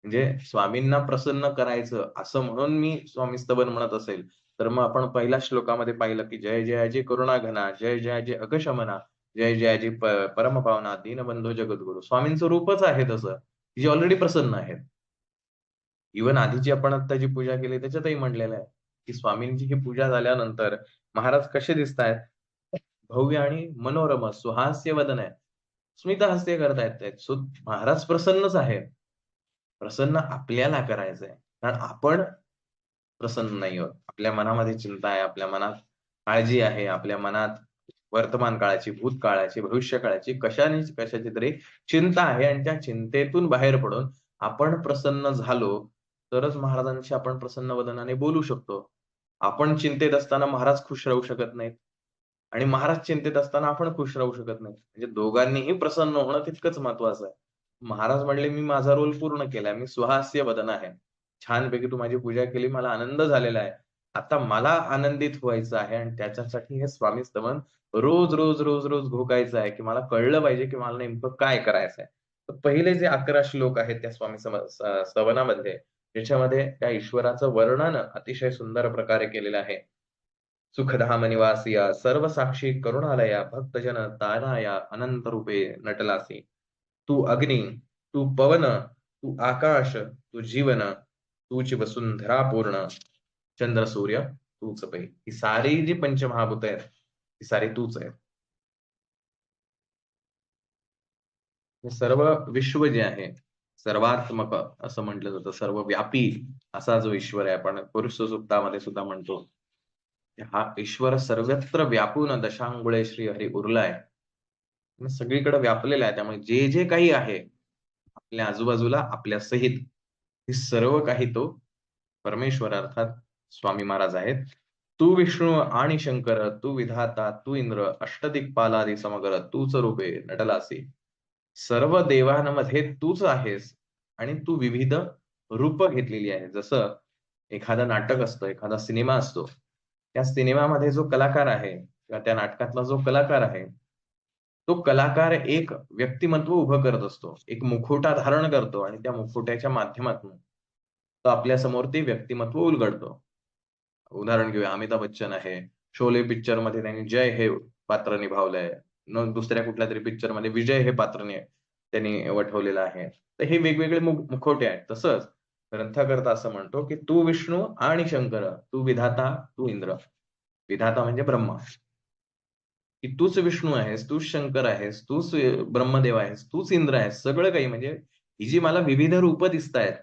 म्हणजे स्वामींना प्रसन्न करायचं असं म्हणून मी स्वामी स्तवन म्हणत असेल, तर मग आपण पहिल्या श्लोकामध्ये पाहिलं, की जय जयाजी करुणाघना, जय जयाजी अघशमना, जय जयाजी परमपावना, दीनबंधो जगद्गुरू. स्वामींचं रूपच आहे तसं, की जे ऑलरेडी प्रसन्न आहेत. इव्हन आधीची आपण आता जी पूजा केली त्याच्यातही म्हटलेलं आहे, की स्वामींची ही पूजा झाल्यानंतर महाराज कसे दिसतायत? भव्य आणि मनोरम सुहास्य वदन आहे. स्मितहास्य करतायत. सो महाराज प्रसन्नच आहेत. प्रसन्न आपल्याला करायचंय. कारण आपण प्रसन्न नाही आहोत. आपल्या मनामध्ये चिंता आहे, आपल्या मनात काळजी आहे, आपल्या मनात वर्तमान काळाची, भूतकाळाची, भविष्यकाळाची कशाची तरी चिंता आहे आणि त्या चिंतेतून बाहेर पडून आपण प्रसन्न झालो, तरच महाराजांशी आपण प्रसन्न वदनाने बोलू शकतो. आपण चिंतेत असताना महाराज खुश राहू शकत नाहीत आणि महाराज चिंतेत असताना आपण खुश राहू शकत नाही. म्हणजे दोघांनीही प्रसन्न होणं तितकंच महत्वाचं आहे. महाराज म्हणले, "मी माझा रोल पूर्ण केलाय. मी सुहास्य वदन आहे. छानपैकी तू माझी पूजा केली. मला आनंद झालेला आहे. आता मला आनंदित व्हायचं आहे आणि त्याच्यासाठी हे स्वामी स्तवन रोज, रोज, रोज, रोज घोकायचं आहे, की मला कळलं पाहिजे, की मला नेमकं काय करायचंय." तर पहिले जे 11 श्लोक आहेत त्या स्वामी स्तवनामध्ये, त्याच्यामध्ये त्या ईश्वराचं वर्णन अतिशय सुंदर प्रकारे केलेलं आहे. सुखधाम निवासिया सर्वसाक्षी करुणालया भक्तजन ताराया अनंत रूपे नटलासी. तू अग्नी, तू पवन, तू आकाश, तू जीवन, तूच वसुंधरा पूर्ण, चंद्र सूर्य तूच पै. ही सारी जी पंचमहाभूत आहेत, ती सारी तूच आहे. हे सर्व विश्व जे आहे, सर्वात्मक असं म्हटलं जातं, सर्वव्यापी असा जो ईश्वर आहे, आपण पुरुष सुक्तामध्ये सुद्धा म्हणतो. हा ईश्वर सर्वत्र व्यापून दशांगुळे श्री हरी उरलाय. आणि सगळीकडे व्यापलेला आहे. त्यामुळे जे जे काही आहे, आपल्या आजूबाजूला आपल्या सहित, हे सर्व काही तो परमेश्वर अर्थात स्वामी महाराज आहेत. तू विष्णू आणि शंकर, तू विधाता, तू इंद्र, अष्टदिक्पालादी समग्र, तूच रूपे नटलासी. सर्व देवांमध्ये तूच आहेस आणि तू विविध रूप घेतलेली आहे. जसं एखादं नाटक असतं, एखादा सिनेमा असतो. त्या सिनेमामध्ये जो कलाकार आहे किंवा त्या नाटकातला जो कलाकार आहे, तो कलाकार एक व्यक्तिमत्व उभं करत असतो. एक मुखवटा धारण करतो आणि त्या मुखवट्याच्या माध्यमातून तो आपल्यासमोर ते व्यक्तिमत्व उलगडतो. उदाहरण घेऊया, अमिताभ बच्चन आहे. शोले पिक्चरमध्ये त्यांनी जय हे पात्र निभावलंय. दुसऱ्या कुठल्यातरी पिक्चरमध्ये विजय हे पात्र त्यांनी वठवलेलं आहे. तर हे वेगवेगळे मुखवटे आहेत. तसंच ग्रंथकर्ता असं म्हणतो, की तू विष्णू आणि शंकर, तू विधाता, तू इंद्र. विधाता म्हणजे ब्रह्मा. की तूच विष्णू आहेस, तूच शंकर आहेस, तूच ब्रह्मदेव आहेस, तूच इंद्र आहेस. सगळं काही म्हणजे ही जी मला विविध रूपं दिसतायत,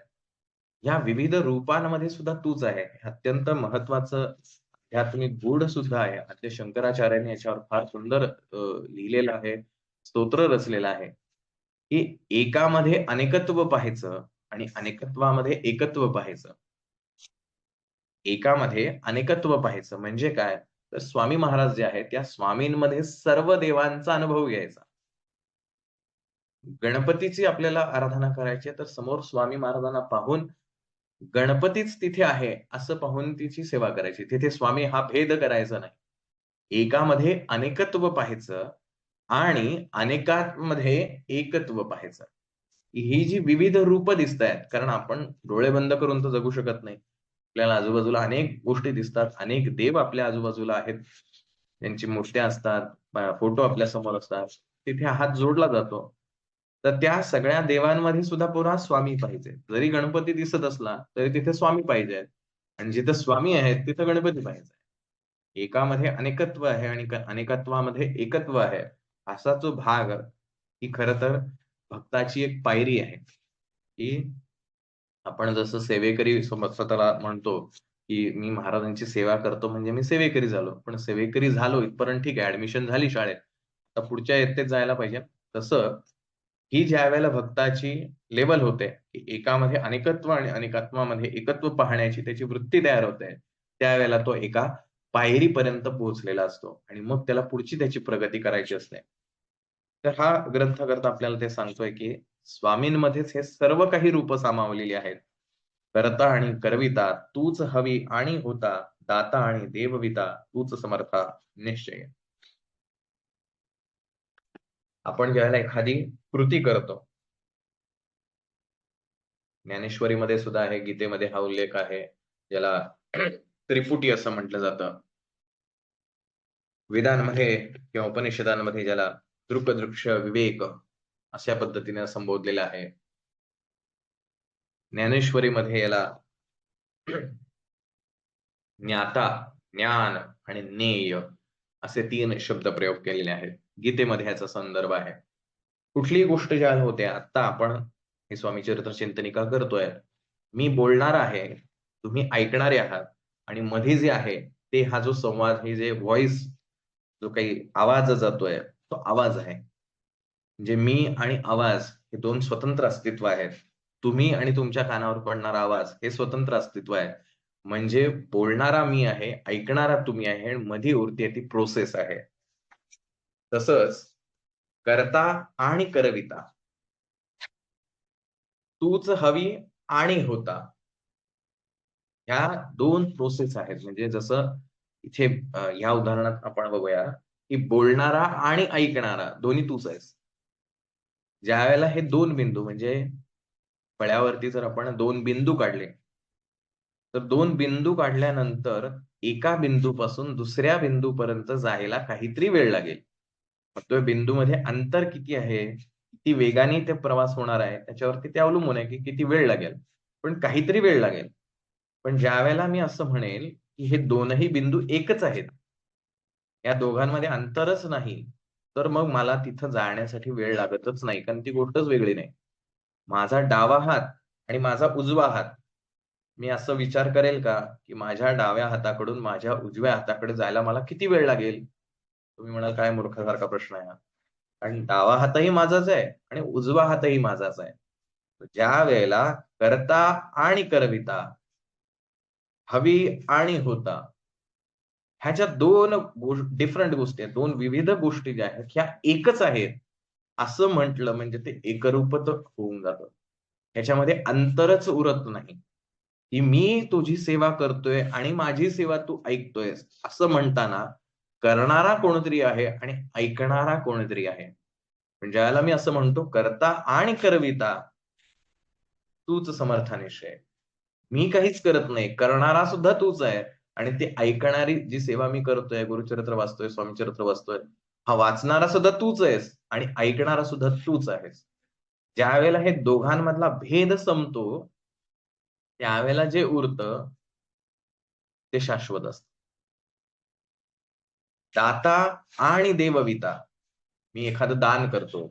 या विविध रूपांमध्ये सुद्धा तूच आहे. हे अत्यंत महत्वाचं आध्यात्मिक गूढ सुद्धा आहे. आद्य शंकराचार्यांनी याच्यावर फार सुंदर लिहिलेलं आहे, स्तोत्र रचलेलं आहे, की एकामध्ये अनेकत्व पाहायचं आणि अनेकत्वामध्ये एकत्व पाहायचं. एकामध्ये अनेकत्व पाहायचं म्हणजे काय? तर स्वामी महाराज जे आहेत, त्या स्वामींमध्ये सर्व देवांचा अनुभव घ्यायचा. गणपतीची आपल्याला आराधना करायची आहे, तर समोर स्वामी महाराजांना पाहून गणपतीच तिथे आहे, असं पाहून तिची सेवा करायची. तिथे स्वामी हा भेद करायचा नाही. एकामध्ये अनेकत्व पाहायचं आणि अनेकांमध्ये एकत्व पाहायचं. ही जी विविध रूपं दिसतायत, कारण आपण डोळे बंद करून तर जगू शकत नाही. आपल्याला आजूबाजूला अनेक गोष्टी दिसतात. अनेक देव आपल्या आजूबाजूला आहेत. त्यांची मूर्त्या असतात, फोटो आपल्या समोर असतात. तिथे हात जोडला जातो. तर त्या सगळ्या देवांमध्ये सुद्धा पुन्हा स्वामी पाहिजे. जरी गणपती दिसत असला, तरी तिथे स्वामी पाहिजे आणि जिथे स्वामी आहेत, तिथं गणपती पाहिजे. एकामध्ये अनेकत्व आहे आणि अनेकत्वामध्ये एकत्व आहे. असा जो भाग, ही खरं तर भक्ताची एक पायरी आहे, की आपण जसं सेवेकरी स्वतःला म्हणतो, की मी महाराजांची सेवा करतो म्हणजे मी सेवेकरी झालो. पण सेवेकरी झालो इथपर्यंत ठीक आहे, ऍडमिशन झाली शाळेत. आता पुढच्या इयत्तेत जायला पाहिजे. तसं ही ज्या वेळेला भक्ताची लेवल होते, की एकामध्ये अनेकत्व आणि अनेकात्वामध्ये एकत्व पाहण्याची त्याची वृत्ती तयार होते, त्यावेळेला तो एका पायरीपर्यंत पोहोचलेला असतो आणि मग त्याला पुढची त्याची प्रगती करायची असते. तर हा ग्रंथकर्ता आपल्याला ते सांगतोय, की स्वामींमध्येच हे सर्व काही रूप सामावलेली आहेत. करता आणि करविता तूच हवी आणि होता, दाता आणि देवविता तूच समर्था निश्चय. आपण ज्यावेळेला एखादी कृती करतो, ज्ञानेश्वरीमध्ये सुद्धा आहे, गीतेमध्ये हा उल्लेख आहे, ज्याला त्रिपुटी असं म्हटलं जातं. वेदांमध्ये किंवा उपनिषदांमध्ये ज्याला दृक दृक्ष विवेक अशा पद्धतीने संबोधलेलं आहे. ज्ञानेश्वरीमध्ये याला ज्ञाता, ज्ञान आणि ज्ञेय असे 3 शब्द प्रयोग केलेले आहेत. गीतेमध्ये याचा संदर्भ आहे. कुठलीही गोष्ट ज्या होते, आता आपण हे स्वामी चरित्र चिंतनिका करतोय. मी बोलणार आहे, तुम्ही ऐकणारे आहात आणि मध्ये जे आहे ते हा जो संवाद, हे जे व्हॉइस, जो काही आवाज जातोय, तो आवाज आहे. म्हणजे मी आणि आवाज हे 2 स्वतंत्र अस्तित्व आहेत. तुम्ही आणि तुमच्या कानावर पडणारा आवाज हे स्वतंत्र अस्तित्व आहे. म्हणजे बोलणारा मी आहे, ऐकणारा तुम्ही आहे आणि मध्ये उरते ती प्रोसेस आहे. तसंच करता आणि करविता तूच हवी आणि होता, ह्या 2 प्रोसेस आहेत. म्हणजे जसं इथे ह्या उदाहरणात आपण बघूया, की बोलणारा आणि ऐकणारा दोन्ही तूच आहेस. ज्यावेळेला हे 2 बिंदू, म्हणजे फळ्यावरती जर आपण 2 बिंदू काढले, तर 2 बिंदू काढल्यानंतर एका बिंदूपासून दुसऱ्या बिंदूपर्यंत जायला काहीतरी वेळ लागेल. मग तो बिंदूमध्ये अंतर किती आहे, किती वेगाने ते प्रवास होणार आहे, त्याच्यावरती ते अवलंबून आहे, की किती वेळ लागेल. पण काहीतरी वेळ लागेल. पण ज्यावेळेला मी असं म्हणेल, की हे दोनही बिंदू एकच आहेत, या दोघांमध्ये अंतरच नाही, तर मग मला तिथं जाण्यासाठी वेळ लागतच नाही, कारण ती गोष्टच वेगळी नाही. माझा डावा हात आणि माझा उजवा हात, मी असं विचार करेल का, की माझ्या डाव्या हाताकडून माझ्या उजव्या हाताकडे जायला मला किती वेळ लागेल? तुम्ही म्हणाल, काय मूर्खासारखा प्रश्न आहे हा. कारण डावा हातही माझाच आहे आणि उजवा हातही माझाच आहे. ज्या वेळेला करता आणि करविता, हवी आणि होता, ह्याच्या 2 डिफरंट गोष्टी आहेत. 2 विविध गोष्टी ज्या आहेत, ह्या एकच आहेत, असं म्हटलं म्हणजे ते एकरूपच होऊन जातं. ह्याच्यामध्ये अंतरच उरत नाही, की मी तुझी सेवा करतोय आणि माझी सेवा तू ऐकतोयस, असं म्हणताना करणारा कोणतरी आहे आणि ऐकणारा कोणतरी आहे. पण ज्यावेळेला मी असं म्हणतो, करता आणि करविता तूच समर्थानिश्चय. मी काहीच करत नाही, करणारा सुद्धा तूच आहे आणि ती ऐकणारी जी सेवा मी करतोय, गुरुचरित्र वाचतोय, स्वामीचरित्र वाचतोय, हा वाचणारा सुद्धा तूच आहेस आणि ऐकणारा सुद्धा तूच आहेस. ज्यावेळेला हे दोघांमधला भेद संपतो, त्यावेळेला जे उरतं ते शाश्वत असतं. दाता आणि देवविता. मी एखादं दान करतो.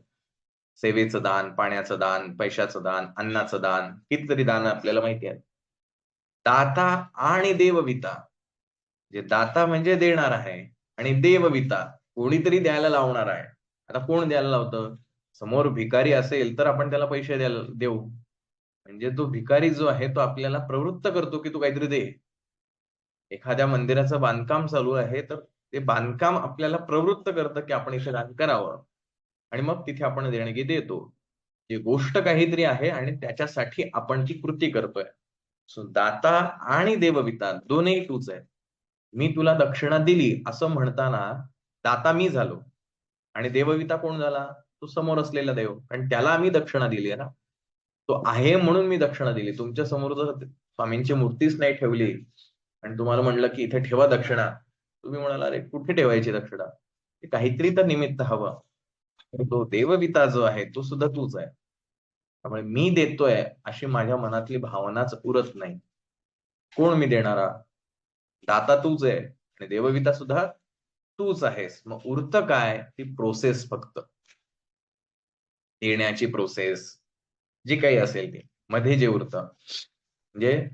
सेवेचं दान, पाण्याचं दान, पैशाचं दान, अन्नाचं दान, कितीतरी दान आपल्याला माहिती आहेत. दाता आणि देवविता. जे दाता म्हणजे देणार आहे आणि देवविता कोणीतरी द्यायला लावणार आहे. आता कोण द्यायला लावतं? समोर भिकारी असेल तर आपण त्याला पैसे द्यायला देऊ. म्हणजे तो भिकारी जो आहे तो आपल्याला प्रवृत्त करतो, की तू काहीतरी दे. एखाद्या मंदिराचं बांधकाम चालू आहे, तर ते बांधकाम आपल्याला प्रवृत्त करतं, की आपण इथे दान करावं आणि मग तिथे आपण देणगी देतो. ही गोष्ट काहीतरी आहे आणि त्याच्यासाठी आपण ती कृती करतोय. सो दाता आणि देवविता दोन्ही तूच आहे. मी तुला दक्षिणा दिली असं म्हणताना दाता मी झालो आणि देवविता कोण झाला? तो समोर असलेला देव. कारण त्याला आम्ही दक्षिणा दिली आहे ना. तो आहे म्हणून मी दक्षिणा दिली. तुमच्या समोर जर स्वामींची मूर्तीच नाही ठेवली आणि तुम्हाला म्हणलं, की इथे ठेवा दक्षिणा. तुम्ही म्हणाल, "अरे कुठे ठेवायची दक्षिणा?" ते काहीतरी तर निमित्त हवं. तर तो देवविता जो आहे तो सुद्धा तूच आहे. त्यामुळे मी देतोय अशी माझ्या मनातली भावनाच उरत नाही. कोण मी देणारा? दाता तूच आहे आणि देवविता सुद्धा तूच आहेस. मग उरतं काय? ती प्रोसेस फक्त. देण्याची प्रोसेस, जी काही असेल ती. मध्ये जे उरतं. म्हणजे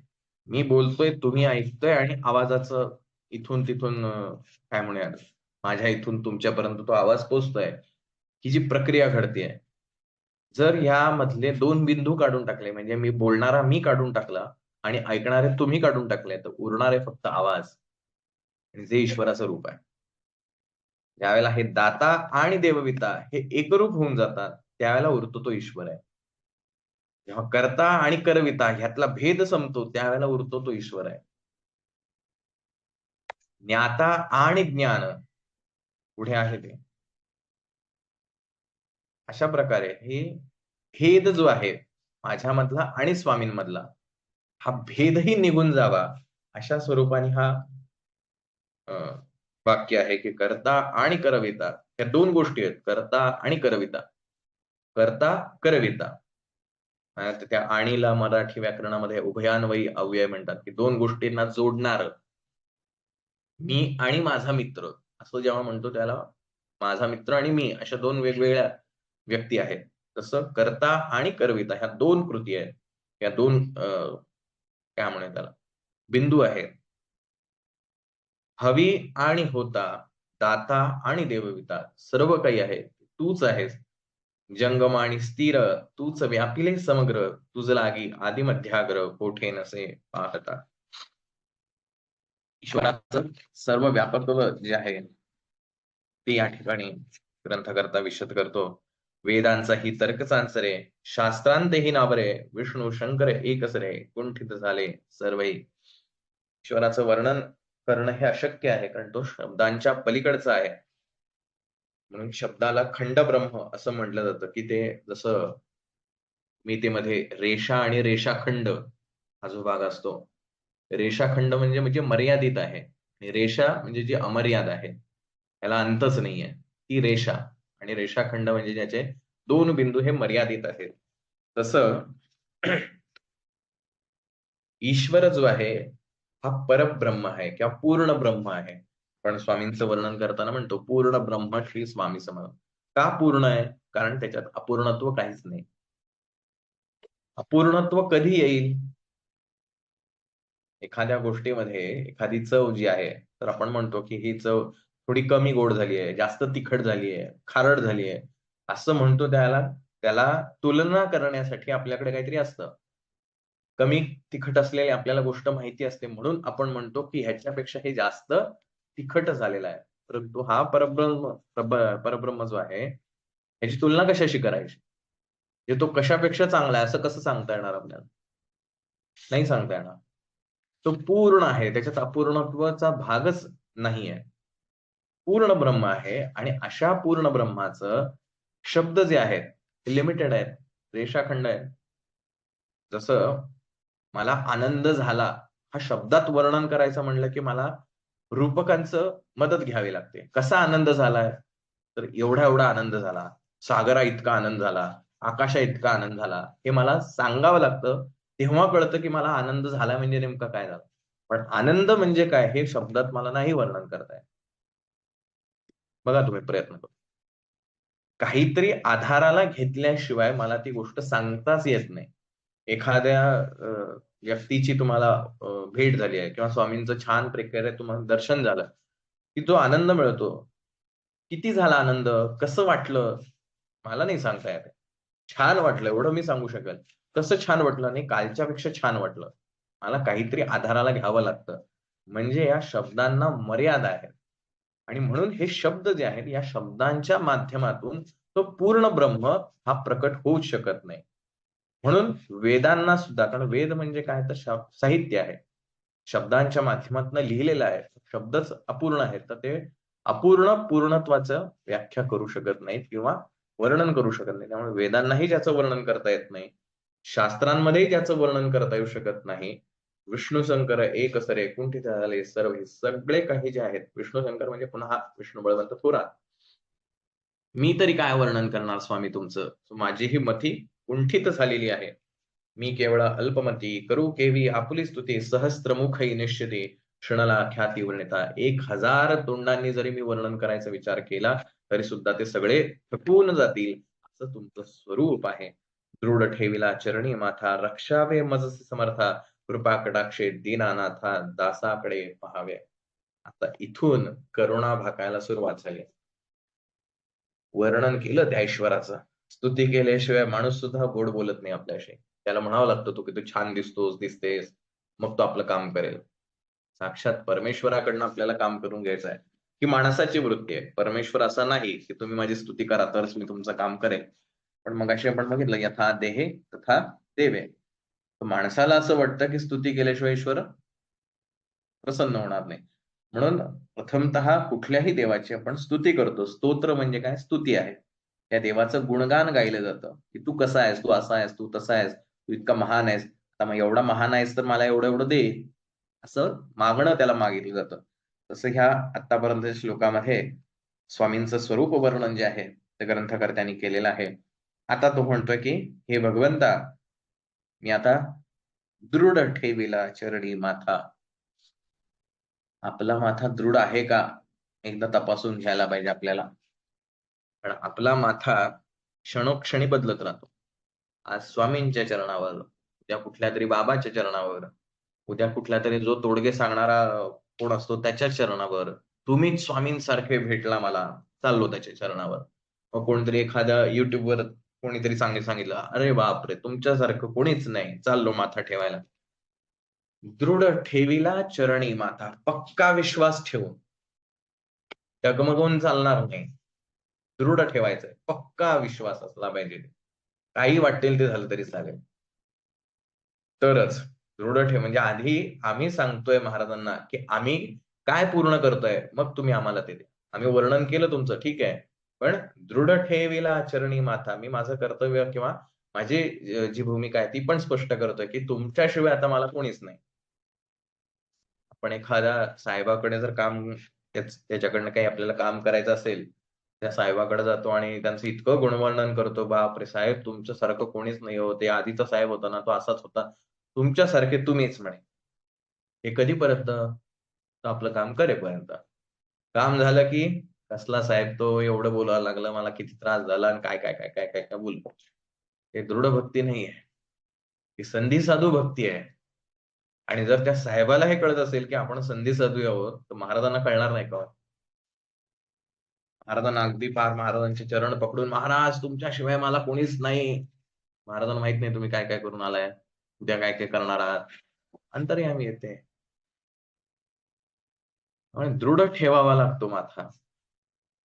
मी बोलतोय, तुम्ही ऐकतोय आणि आवाजाचं इथून तिथून काय म्हणूया, माझ्या इथून तुमच्यापर्यंत तो आवाज पोहोचतोय, ही जी प्रक्रिया घडतेय. जर यामधले 2 बिंदू काढून टाकले, म्हणजे मी बोलणारा मी काढून टाकला आणि ऐकणारे तुम्ही काढून टाकले, तर उरणारे फक्त आवाज आणि जे ईश्वराचं रूप आहे. ज्यावेळेला हे दाता आणि देवविता हे एकरूप होऊन जातात, त्यावेळेला उरतो तो ईश्वर आहे. जेव्हा कर्ता आणि करविता ह्यातला भेद संपतो, त्यावेळेला उरतो तो ईश्वर आहे. ज्ञाता आणि ज्ञान पुढे आहे ते. अशा प्रकारे हे भेद जो आहे माझ्यामधला आणि स्वामींमधला, हा भेदही निघून जावा अशा स्वरूपाने हा अ, वाक्य आहे, की कर्ता आणि करविता या 2 गोष्टी आहेत. कर्ता आणि करविता. कर्ता, करविता. तर त्या आणीला मराठी व्याकरणामध्ये उभयान्वयी अव्यय म्हणतात, की 2 गोष्टींना जोडणारं. मी आणि माझा मित्र असं जेव्हा म्हणतो त्याला माझा मित्र आणि मी अशा 2 वेगवेगळ्या व्यक्ती आहेत. तसं कर्ता आणि करविता ह्या 2 कृती आहेत. या 2 काय म्हणूया त्याला बिंदू आहेत. हवी आणि होता, दाता आणि देवविता सर्व काही आहे. तूच आहेस. जंगम आणि स्थिर तूच व्यापिले समग्र. तुझ लागी आदिमध्याग्र कोठे नसे पाहता. ईश्वराचं सर्व व्यापकत्व जे आहे ते या ठिकाणी ग्रंथकर्ता विशद करतो. वेदांचा ही तर्क चांचरे, शास्त्रांतेही नावरे, विष्णू शंकर एकच रे, कुंठित झाले सर्वही. ईश्वराचं वर्णन करणं हे अशक्य आहे, कारण तो शब्दांच्या पलीकडचा आहे. म्हणून शब्दाला खंड ब्रह्म असं म्हटलं जातं, की ते जसं मितीमध्ये रेषा आणि रेषाखंड हा जो भाग असतो. रेषाखंड म्हणजे मर्यादित आहे आणि रेषा म्हणजे जी अमर्याद आहे. त्याला अंतच नाहीये. ती रेषा आणि रेषाखंड म्हणजे ज्याचे 2 बिंदू हे मर्यादित आहेत. तसं ईश्वर जो आहे, हा परब्रह्म आहे किंवा पूर्ण ब्रह्म आहे. पण स्वामींचं वर्णन करताना म्हणतो, पूर्ण ब्रह्म श्री स्वामी समर्थ. का पूर्ण आहे? कारण त्याच्यात अपूर्णत्व काहीच नाही. अपूर्णत्व कधी येईल? एखाद्या गोष्टीमध्ये एखादी चव जी आहे, तर आपण म्हणतो, की ही चव थोडी कमी गोड झाली आहे, जास्त तिखट झाली आहे, खारट झाली आहे. असं म्हणतो त्याला त्याला तुलना करण्यासाठी आपल्याकडे काहीतरी असतं. कमी तिखट असलेली आपल्याला गोष्ट माहिती असते म्हणून आपण म्हणतो, की ह्याच्यापेक्षा हे जास्त तिखट झालेलं आहे. परंतु हा परब्रह्म जो आहे, ह्याची तुलना कशाशी करायची? म्हणजे तो कशापेक्षा चांगला आहे असं कसं सांगता येणार आपल्याला? नाही सांगता येणार. तो पूर्ण आहे. त्याच्यात अपूर्णत्वाचा भागच नाहीये. पूर्ण ब्रह्म आहे आणि अशा पूर्ण ब्रह्माचं शब्द जे आहेत, ते लिमिटेड आहेत. रेषाखंड आहेत. जसं मला आनंद झाला, हा शब्दात वर्णन करायचं म्हणलं, की मला रूपकांचं मदत घ्यावी लागते. कसा आनंद झालाय? तर एवढा-एवढा आनंद झाला. सागरा इतका आनंद झाला. आकाशा इतका आनंद झाला. हे मला सांगावं लागतं. तेव्हा कळतं, की मला आनंद झाला म्हणजे नेमका काय झाला. पण आनंद म्हणजे काय हे शब्दात मला नाही वर्णन करता येत. बघा तुम्ही प्रयत्न करून. काहीतरी आधाराला घेतल्याशिवाय मला ती गोष्ट सांगताच येत नाही. एखाद्या व्यक्तीची तुम्हाला भेट झाली आहे किंवा स्वामींचं छान प्रकारे तुम्हाला दर्शन झालं, की जो आनंद मिळतो. किती झाला आनंद? कसं वाटलं? मला नाही सांगता येत आहे. छान वाटलं एवढं मी सांगू शकेल. कसं छान वाटलं? नाही कालच्यापेक्षा छान वाटलं. मला काहीतरी आधाराला घ्यावं लागतं. म्हणजे या शब्दांना मर्यादा आहे. आणि म्हणून हे शब्द जे आहेत, या शब्दांच्या माध्यमातून तो पूर्ण ब्रह्म हा प्रकट होऊच शकत नाही. म्हणून वेदांना सुद्धा, कारण वेद म्हणजे काय तर साहित्य आहे. शब्दांच्या माध्यमातून लिहिलेलं आहे. शब्दच अपूर्ण आहेत. तर ते अपूर्ण पूर्णत्वाचं व्याख्या करू शकत नाहीत किंवा वर्णन करू शकत नाही. त्यामुळे वेदांनाही ज्याचं वर्णन करता येत नाही. शास्त्रांमध्येही त्याचं वर्णन करता येऊ शकत नाही. विष्णू शंकर एक सरे कुंठित झाले सर्व हे सगळे काही जे आहेत, विष्णू शंकर म्हणजे पुन्हा विष्णू बळवंत थोरात. मी तरी काय वर्णन करणार स्वामी तुमचं? माझी ही मती कुंठित झालेली आहे. मी केवळ अल्पमती करू केवी आपुली स्तुती सहस्त्रमुखई निश्चिती क्षणला ख्याती वर्णिता. 1000 तोंडांनी जरी मी वर्णन करायचा विचार केला, तरी सुद्धा ते सगळे थकून जातील. असं तुमचं स्वरूप आहे. दृढ ठेविला चरणी माथा रक्षावे मजसी समर्था कृपा कटाक्षे दीनानाथा दासाकडे पहावे. आता इथून करुणा भाकायला सुरुवात झाली. वर्णन केलं त्या ईश्वराचं. स्तुती केल्याशिवाय माणूस सुद्धा गोड बोलत नाही आपल्याशी. त्याला म्हणावं लागतं तू किती छान दिसतेस, मग तो आपलं काम करेल. साक्षात परमेश्वराकडनं आपल्याला काम करून घ्यायचं आहे. ही माणसाची वृत्ती आहे. परमेश्वर असा नाही की तुम्ही माझी स्तुती करा तरच मी तुमचं काम करेन. पण मग अशी आपण बघितलं यथा देहे तथा देवे. माणसाला असं वाटतं की स्तुती केल्याशिवाय ईश्वर प्रसन्न होणार नाही. म्हणून प्रथमतः कुठल्याही देवाची आपण स्तुती करतो. स्तोत्र म्हणजे काय? स्तुती आहे. त्या देवाचं गुणगान गायलं जातं की तू कसा आहेस, तू असा आहेस, तू तसा आहेस, तू इतका महान आहेस. आता मग एवढा महान आहेस तर मला एवढं एवढं दे, असं मागणं त्याला मागितलं जातं. तसं ह्या आतापर्यंत श्लोकामध्ये स्वामींचं स्वरूप वर्णन जे आहे ते ग्रंथकर्त्यांनी केलेलं आहे. आता तो म्हणतोय की हे भगवंता, मी आता दृढ ठेविला चरणी माथा. आपला माथा दृढ आहे का एकदा तपासून घ्यायला पाहिजे आपल्याला. कारण आपला माथा क्षणोक्षणी बदलत राहतो. आज स्वामींच्या चरणावर, उद्या कुठल्या तरी बाबाच्या चरणावर, उद्या कुठल्या तरी जो तोडगे सांगणारा कोण असतो त्याच्या चरणावर. तुम्हीच स्वामींसारखे भेटला मला, चाललो त्याच्या चरणावर. मग कोणतरी एखाद्या युट्यूबवर कोणीतरी सांगितलं, अरे बापरे तुमच्यासारखं कोणीच नाही, चाललो माथा ठेवायला. दृढ ठेविला चरणी माथा, पक्का विश्वास ठेवून, डगमगून चालणार नाही. दृढ ठेवायचंय, पक्का विश्वास असला पाहिजे. काही वाटेल ते झालं तरी चालेल. तरच दृढ ठेव म्हणजे आधी आम्ही सांगतोय महाराजांना की आम्ही काय पूर्ण करतोय, मग तुम्ही आम्हाला ते द्या. आम्ही वर्णन केलं तुमचं ठीक आहे, पण दृढ ठेविला चरणी माथा, मी माझं कर्तव्य किंवा माझी जी भूमिका आहे ती पण स्पष्ट करतोय की तुमच्याशिवाय आता मला कोणीच नाही. आपण एखाद्या साहेबाकडे जर काम त्याच्याकडनं काही आपल्याला काम करायचं असेल, त्या साहेबाकडे जातो आणि त्यांचं इतकं गुणवर्णन करतो, बापरे साहेब तुमच्यासारखं कोणीच नाही हो, ते आधीचा साहेब होता ना तो असाच होता, तुमच्यासारखे तुम्हीच म्हणे. हे कधीपर्यंत? तर आपलं काम करेपर्यंत. काम झालं की कसला साहेब तो एवढं बोलायला लागला, मला किती त्रास झाला आणि काय काय काय काय काय काय बोलतो. हे दृढ भक्ती नाहीये. ही संधी साधू भक्ती आहे. आणि जर त्या साहेबाला हे कळत असेल की आपण संधी साधू आहोत, तर महाराजांना कळणार नाही का? महाराजांना अगदी पार महाराजांचे चरण पकडून, महाराज तुमच्याशिवाय मला कोणीच नाही. महाराजांना माहित नाही तुम्ही काय काय करून आलाय, उद्या काय काय करणार आहात. अंतर्यामी येते. आणि दृढ ठेवावा लागतो माथा.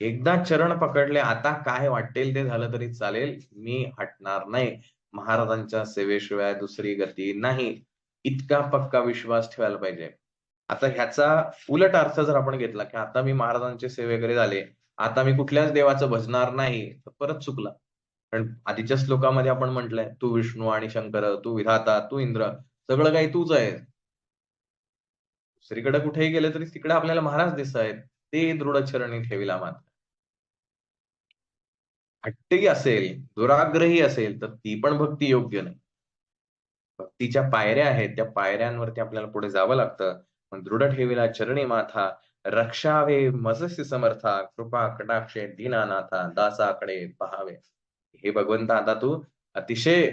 एकदा चरण पकडले, आता काय वाटेल ते झालं तरी चालेल, मी हटणार नाही. महाराजांच्या सेवेशिवाय दुसरी गती नाही. इतका पक्का विश्वास ठेवायला पाहिजे. आता ह्याचा उलट अर्थ जर आपण घेतला, की आता मी महाराजांचे सेवेकरी झाले, आता मी कुठल्याच देवाचं भजणार नाही, तर परत चुकला. कारण आधीच्या श्लोकामध्ये आपण म्हटलंय, तू विष्णू आणि शंकर, तू विधाता, तू इंद्र, सगळं काही तूच आहे. दुसरीकडे कुठेही गेले तरी तिकडे आपल्याला महाराज दिसतायत. ते दृढ चरणी ठेविला मात्र. हट्टी असेल, दुराग्रही असेल, तर ती पण भक्ती योग्य नाही. भक्तीच्या पायऱ्या आहेत, त्या पायऱ्यांवरती आपल्याला पुढे जावं लागतं. पण दृढ ठेविला चरणी माथा, रक्षावे मजसी समर्था, कृपा कटाक्षे दीनानाथा, दासाकडे पहावे. हे भगवंता आता तू अतिशय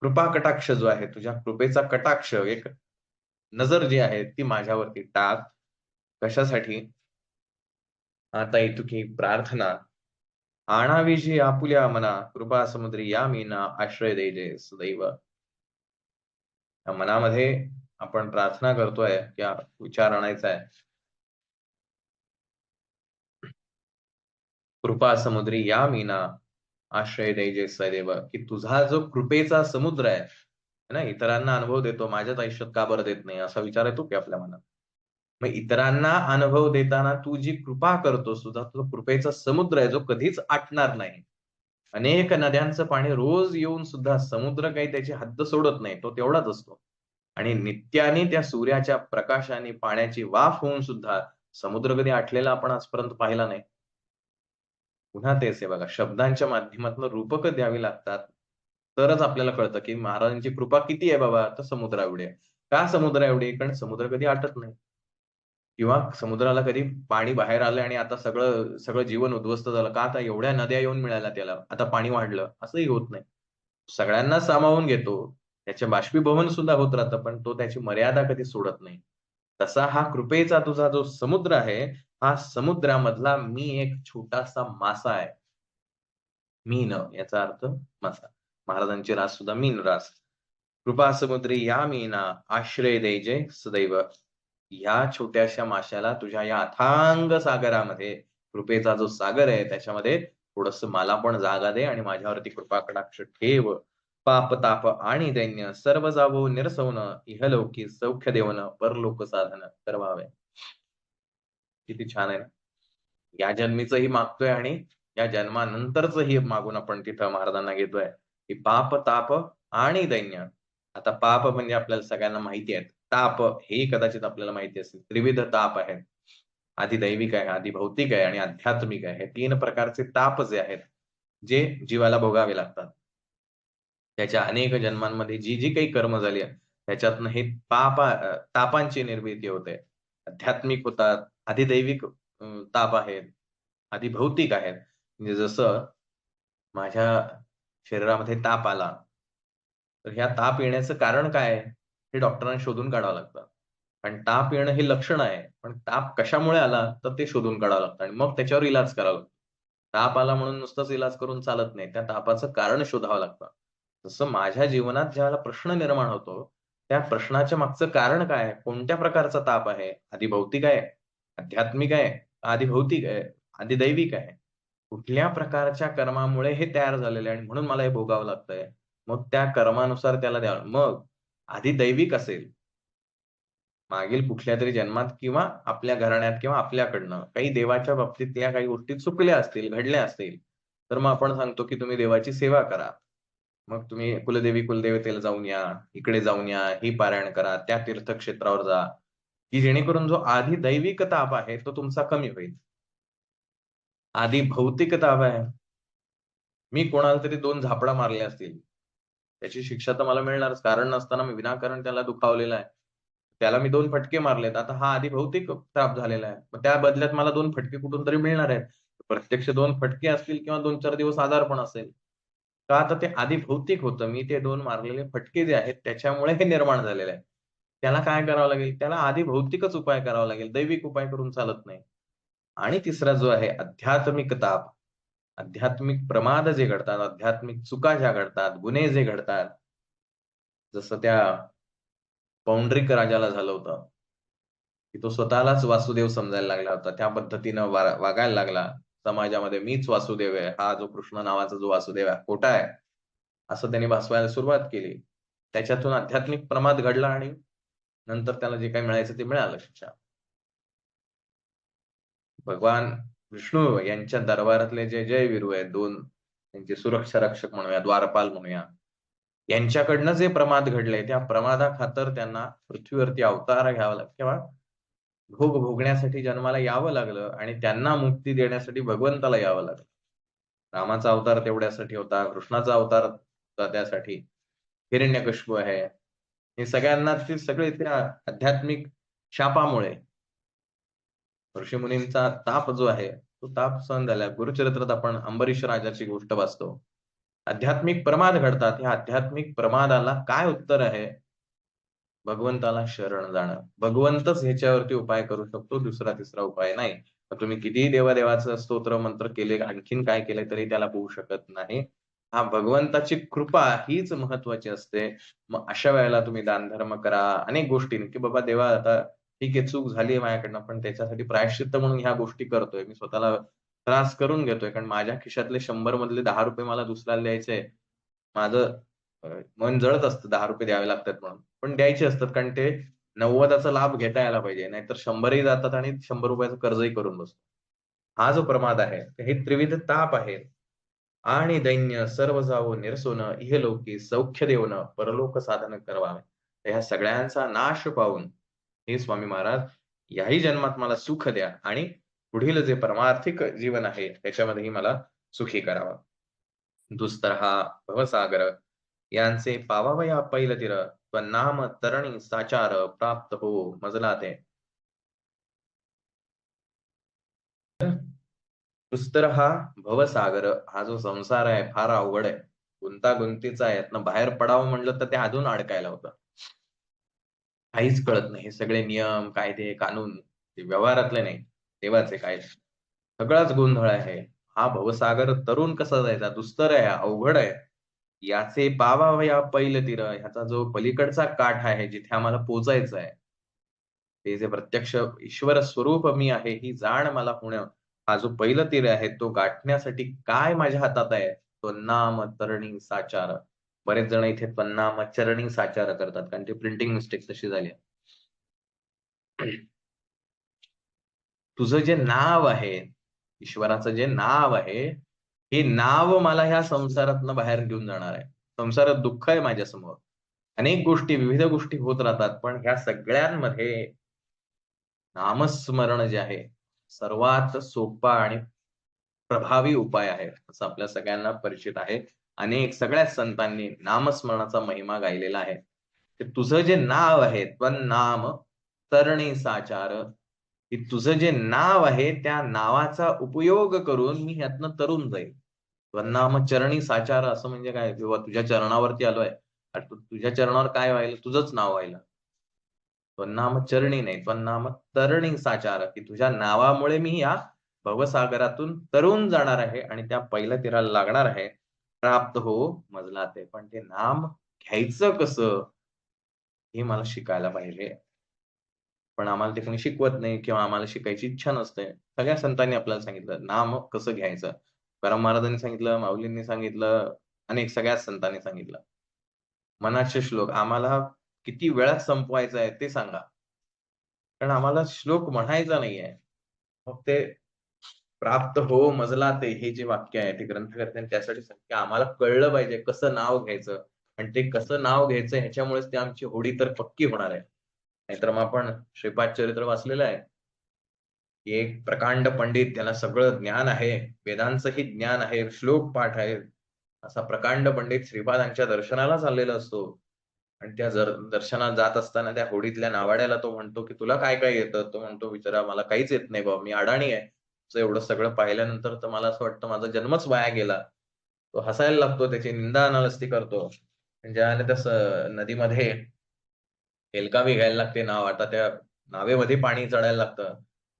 कृपा कटाक्ष जो आहे, तुझ्या कृपेचा कटाक्ष एक नजर जी आहे ती माझ्यावरती टाक. कशासाठी? आता इतुकी प्रार्थना, आणावी जी आपुल्या मना, कृपा समुद्री या मीना, आश्रय देजे सदैव. या मनामध्ये आपण प्रार्थना करतोय, या विचार आणायचा आहे. कृपा समुद्री या मीना, आश्रय देजे सदैव, की तुझा जो कृपेचा समुद्र आहे ना, इतरांना अनुभव देतो, माझ्याच आयुष्यात का बरं देत नाही, असा विचार येतो की आपल्या मनात. मग इतरांना अनुभव देताना तू जी कृपा करतोस, तुझा तो कृपेचा समुद्र आहे जो कधीच आटणार नाही. अनेक नद्यांचं पाणी रोज येऊन सुद्धा समुद्र काही त्याची हद्द सोडत नाही, तो तेवढाच असतो. आणि नित्याने त्या सूर्याच्या प्रकाशाने पाण्याची वाफ होऊन सुद्धा समुद्र कधी आटलेला आपण आजपर्यंत पाहिला नाही. पुन्हा तेच आहे बघा, शब्दांच्या माध्यमातून रूपकं द्यावी लागतात. तरच आपल्याला कळतं की महाराजांची कृपा किती आहे बाबा, तर समुद्रा एवढी आहे. का समुद्रा एवढी? कारण समुद्र कधी आटत नाही. किंवा समुद्राला कधी पाणी बाहेर आलं आणि आता सगळं सगळं जीवन उद्ध्वस्त झालं. का? आता एवढ्या नद्या येऊन मिळाल्या त्याला. आता पाणी वाढलं. असंही होत नाही. सगळ्यांना सामावून घेतो. त्याचे बाष्पीभवन सुद्धा होत राहतं, पण तो त्याची मर्यादा कधी सोडत नाही. तसा हा कृपेचा तुझा जो समुद्र आहे, हा समुद्रामधला मी एक छोटासा मासा आहे. मीन याचा अर्थ मासा. महाराजांची रास सुद्धा मीन रास. कृपा समुद्री या मीना आश्रय द्यायचे सदैव. या छोट्याशा माशाला तुझ्या या अथांग सागरामध्ये कृपेचा जो सागर आहे त्याच्यामध्ये थोडस मला पण जागा दे आणि माझ्यावरती कृपा कटाक्ष ठेव. पाप ताप आणि दैन्य सर्व जावो निरसवण इहलौकी सौख्य देवन परलोक साधन करवावे. किती छान आहे ना. या जन्मीचंही मागतोय आणि या जन्मानंतरचंही मागून आपण तिथं महाराजांना घेतोय की पाप ताप आणि दैन्य. आता पाप म्हणजे आपल्याला सगळ्यांना माहिती आहे. ताप हे कदाचित आपल्याला माहिती असेल. त्रिविध ताप आहेत. आधी दैविक आहे, आधी भौतिक आहे आणि आध्यात्मिक आहे. हे 3 प्रकारचे ताप जे आहेत, जे जीवाला भोगावे लागतात. त्याच्या अनेक जन्मांमध्ये जी काही कर्म झाली आहे, त्याच्यातनं हे तापांची निर्मिती होते. आध्यात्मिक होतात, अधिदैविक ताप आहेत, अधिभौतिक आहेत. म्हणजे जसं माझ्या शरीरामध्ये ताप आला, तर ह्या ताप येण्याचं कारण काय आहे? हे डॉक्टरांना शोधून काढावं लागतं. आणि ताप येणं हे लक्षण आहे. पण ताप कशामुळे आला, तर ते शोधून काढावं लागतं आणि मग त्याच्यावर इलाज करावा लागतो. ताप आला म्हणून नुसताच इलाज करून चालत नाही. त्या तापाचं कारण शोधावं लागतं. तसं माझ्या जीवनात ज्यावेळेला प्रश्न निर्माण होतो, त्या प्रश्नाच्या मागचं कारण काय आहे? कोणत्या प्रकारचा ताप आहे? अधिभौतिक आहे? आध्यात्मिक आहे? अधिभौतिक आहे? अधिदैविक आहे? कुठल्या प्रकारच्या कर्मामुळे हे तयार झालेलं आहे आणि म्हणून मला हे भोगावं लागतंय. मग त्या कर्मानुसार त्याला द्यावं. मग अधिदैविक असेल, मागील कुठल्यातरी जन्मात किंवा आपल्या घराण्यात किंवा आपल्याकडनं काही देवाच्या बाबतीतल्या काही गोष्टी चुकल्या असतील, घडल्या असतील, तर मग आपण सांगतो की तुम्ही देवाची सेवा करा. मग तुम्ही कुलदेवी, कुलदेवतेला जाऊन या, इकडे जाऊन या, ही पारायण करा, त्या तीर्थक्षेत्रावर जा, की जेणेकरून जो आधी दैविक ताप आहे, तो तुमचा कमी होईल. आधी भौतिक ताप आहे. मी कोणाला तरी 2 झापडा मारल्या असतील. त्याची शिक्षा तर मला मिळणारच. कारण नसताना मी विनाकारण त्याला दुखावलेलं आहे. त्याला मी 2 फटके मारलेत. आता हा आधी भौतिक त्राप झालेला आहे. मग त्या बदल्यात मला 2 फटके कुठून तरी मिळणार आहेत. प्रत्यक्ष 2 फटके असतील किंवा 2-4 दिवस आजारपण असेल. का तर ते आधी भौतिक होतं. मी ते 2 मारलेले फटके जे आहेत त्याच्यामुळे हे निर्माण झालेलं आहे. त्याला काय करावं लागेल? त्याला आधी भौतिकच उपाय करावा लागेल. दैविक उपाय करून चालत नाही. आणि तिसरा जो आहे आध्यात्मिक ताप. आध्यात्मिक प्रमाद जे घडतात, आध्यात्मिक चुका ज्या घडतात, गुन्हे जे घडतात, जसं त्या पौंड्रिक राजाला झालं होतं, की तो स्वतःलाच वासुदेव समजायला लागला होता. त्या पद्धतीनं वागायला लागला. समाजामध्ये मीच वासुदेव आहे. हा जो कृष्ण नावाचा जो वासुदेव आहे, खोटा आहे. असं त्याने भासवायला सुरुवात केली. त्याच्यातून आध्यात्मिक प्रमाद घडला आणि नंतर त्याला जे काही मिळायचं ते मिळालं शिक्षा. भगवान विष्णू यांच्या दरबारातले जे जयवीरू आहेत, 2 त्यांचे सुरक्षा रक्षक म्हणूया, द्वारपाल म्हणूया, यांच्याकडनं जे प्रमाद घडले, त्या प्रमादाखातर त्यांना पृथ्वीवरती अवतार घ्यावा लागला किंवा भोग भोगण्यासाठी जन्माला यावं लागलं आणि त्यांना मुक्ती देण्यासाठी भगवंताला यावं लागलं. रामाचा अवतार तेवढ्यासाठी होता, कृष्णाचा अवतार होता त्यासाठी. हिरण्यकशिपू आहे. हे सगळ्यांना ते सगळे त्या आध्यात्मिक शापामुळे ऋषीमुनींचा ताप जो आहे, तो ताप सहन झाला. गुरुचरित्रात आपण अंबरीष राजाची गोष्ट वाचतो. आध्यात्मिक प्रमाद घडतात. या आध्यात्मिक प्रमादाला काय उत्तर आहे? भगवंताला शरण जाणं. भगवंतच ह्याच्यावरती उपाय करू शकतो. दुसरा तिसरा उपाय नाही. मग तुम्ही कितीही देवादेवाचं स्तोत्र मंत्र केले, आणखीन काय केले तरी त्याला होऊ शकत नाही. हा भगवंताची कृपा हीच महत्वाची असते. मग अशा वेळेला तुम्ही दानधर्म करा. अनेक गोष्टी की बाबा देवा आता ठीक आहे चूक झाली आहे माझ्याकडनं, पण त्याच्यासाठी प्रायश्चित्त म्हणून ह्या गोष्टी करतोय. मी स्वतःला त्रास करून घेतोय. कारण माझ्या खिशातले 100 मधले ₹10 मला दुसऱ्याला द्यायचे. माझं मन जळत असतं ₹10 द्यावे लागतात म्हणून. पण द्यायचे असतात कारण ते 90चा लाभ घेता यायला पाहिजे. नाहीतर 100 ही जातात आणि ₹100 कर्जही करून बसतो. हा जो प्रमाद आहे, हे त्रिविध ताप आहे. आणि दैन्य सर्व जावो निरसोन इहलोकी सौख्य देऊन परलोक साधन करवावे. तर ह्या सगळ्यांचा नाश पाहून हे स्वामी महाराज याही जन्मात मला सुख द्या आणि पुढील जे परमार्थिक जीवन आहे त्याच्यामध्येही मला सुखी करावं. दुस्तर हा भवसागर यांचे पावावया पैल तीर नाम तरणी साचार प्राप्त हो मजला ते. दुस्तर हा भवसागर हा जो संसार आहे फार अवघड आहे. गुंतागुंतीचं आहे, यातनं बाहेर पडावं म्हणलं तर ते अजून अडकायला होतं. काहीच कळत नाही. हे सगळे नियम, कायदे, कानून ते व्यवहारातले नाही, देवाचे कायदे. सगळाच गोंधळ आहे. हा भवसागर तरुण कसा जायचा? दुस्तर आहे, अवघड आहे. याचे पावावया पैल तीर, ह्याचा जो पलीकडचा काठ आहे, जिथे आम्हाला पोहोचायचं आहे, ते जे प्रत्यक्ष ईश्वर स्वरूप मी आहे, ही जाण मला होणं, हा जो पहिलं तीर आहे, तो गाठण्यासाठी काय माझ्या हातात आहे? त्वन्नाम तरणी साचार. बरेच जण इथे त्वन्नाम चरणी साचार करतात, कारण ती प्रिंटिंग मिस्टेक तशी झाली आहे. तुझं जे नाव आहे, ईश्वराचं जे नाव आहे, हे नाव मला ह्या संसारातनं बाहेर घेऊन जाणार आहे. संसारात दुःख आहे माझ्यासमोर. अनेक गोष्टी, विविध गोष्टी होत राहतात, पण ह्या सगळ्यांमध्ये नामस्मरण जे आहे, सर्वात सोपा आणि प्रभावी उपाय आहे, असं आपल्या सगळ्यांना परिचित आहे. अनेक सगळ्याच संतांनी नामस्मरणाचा महिमा गायलेला आहे. ते तुझं जे नाव आहे, त्वन्नाम तरणी साचार, की तुझं जे नाव आहे, त्या नावाचा उपयोग करून मी ह्यातनं तरून जाईल. त्वन्नाम चरणी साचार असं म्हणजे काय? किंवा तुझ्या चरणावरती आलोय. तुझ्या चरणावर काय व्हायला? तुझंच नाव व्हायला. त्वन्नाम चरणी नाही, त्वन्नाम तरणी साचार, की तुझ्या नावामुळे मी या भवसागरातून तरून जाणार आहे आणि त्या पहिल्या तीराला लागणार आहे. प्राप्त हो मजला ते. पण ते नाम घ्यायचं कसं? हे मला शिकायला पाहिजे. पण आम्हाला ते कोणी शिकवत नाही किंवा आम्हाला शिकायची इच्छा नसते. सगळ्या संतांनी आपल्याला सांगितलं, नाम कसं घ्यायचं. तुकाराम महाराजांनी सांगितलं, माऊलींनी सांगितलं, अनेक सगळ्याच संतांनी सांगितलं. मनाचे श्लोक आम्हाला किती वेळात संपवायचं आहे ते सांगा. कारण आम्हाला श्लोक म्हणायचा नाहीये. मग ते प्राप्त हो मजला ते, हे जे वाक्य आहे ते ग्रंथकर्त्यांनी त्यासाठी सांगितलं, की आम्हाला कळलं पाहिजे कसं नाव घ्यायचं आणि ते कसं नाव घ्यायचं ह्याच्यामुळेच ती आमची होडी तर पक्की होणार आहे. नाहीतर मग आपण श्रीपाद चरित्र वाचलेलं आहे, की एक प्रकांड पंडित, त्याला सगळं ज्ञान आहे, वेदांचंही ज्ञान आहे, श्लोक पाठ आहे. असा प्रकांड पंडित श्रीपादांच्या दर्शनाला चाललेला असतो. आणि त्या दर्शनात जात असताना त्या होडीतल्या नावाड्याला तो म्हणतो, की "तुला काय-काय येतं?" तो म्हणतो, "बिचारा मला काहीच येत नाही बाबा, मी अडाणी आहे. तुझं एवढं सगळं पाहिल्यानंतर तर मला असं वाटतं माझा जन्मच वाया गेला." तो हसायला लागतो, त्याची निंदा अनालस्ती करतो. ज्यावेळेला त्या नदीमध्ये हेलकावी घ्यायला लागते नाव. आता त्या नावेमध्ये पाणी चढायला लागतं.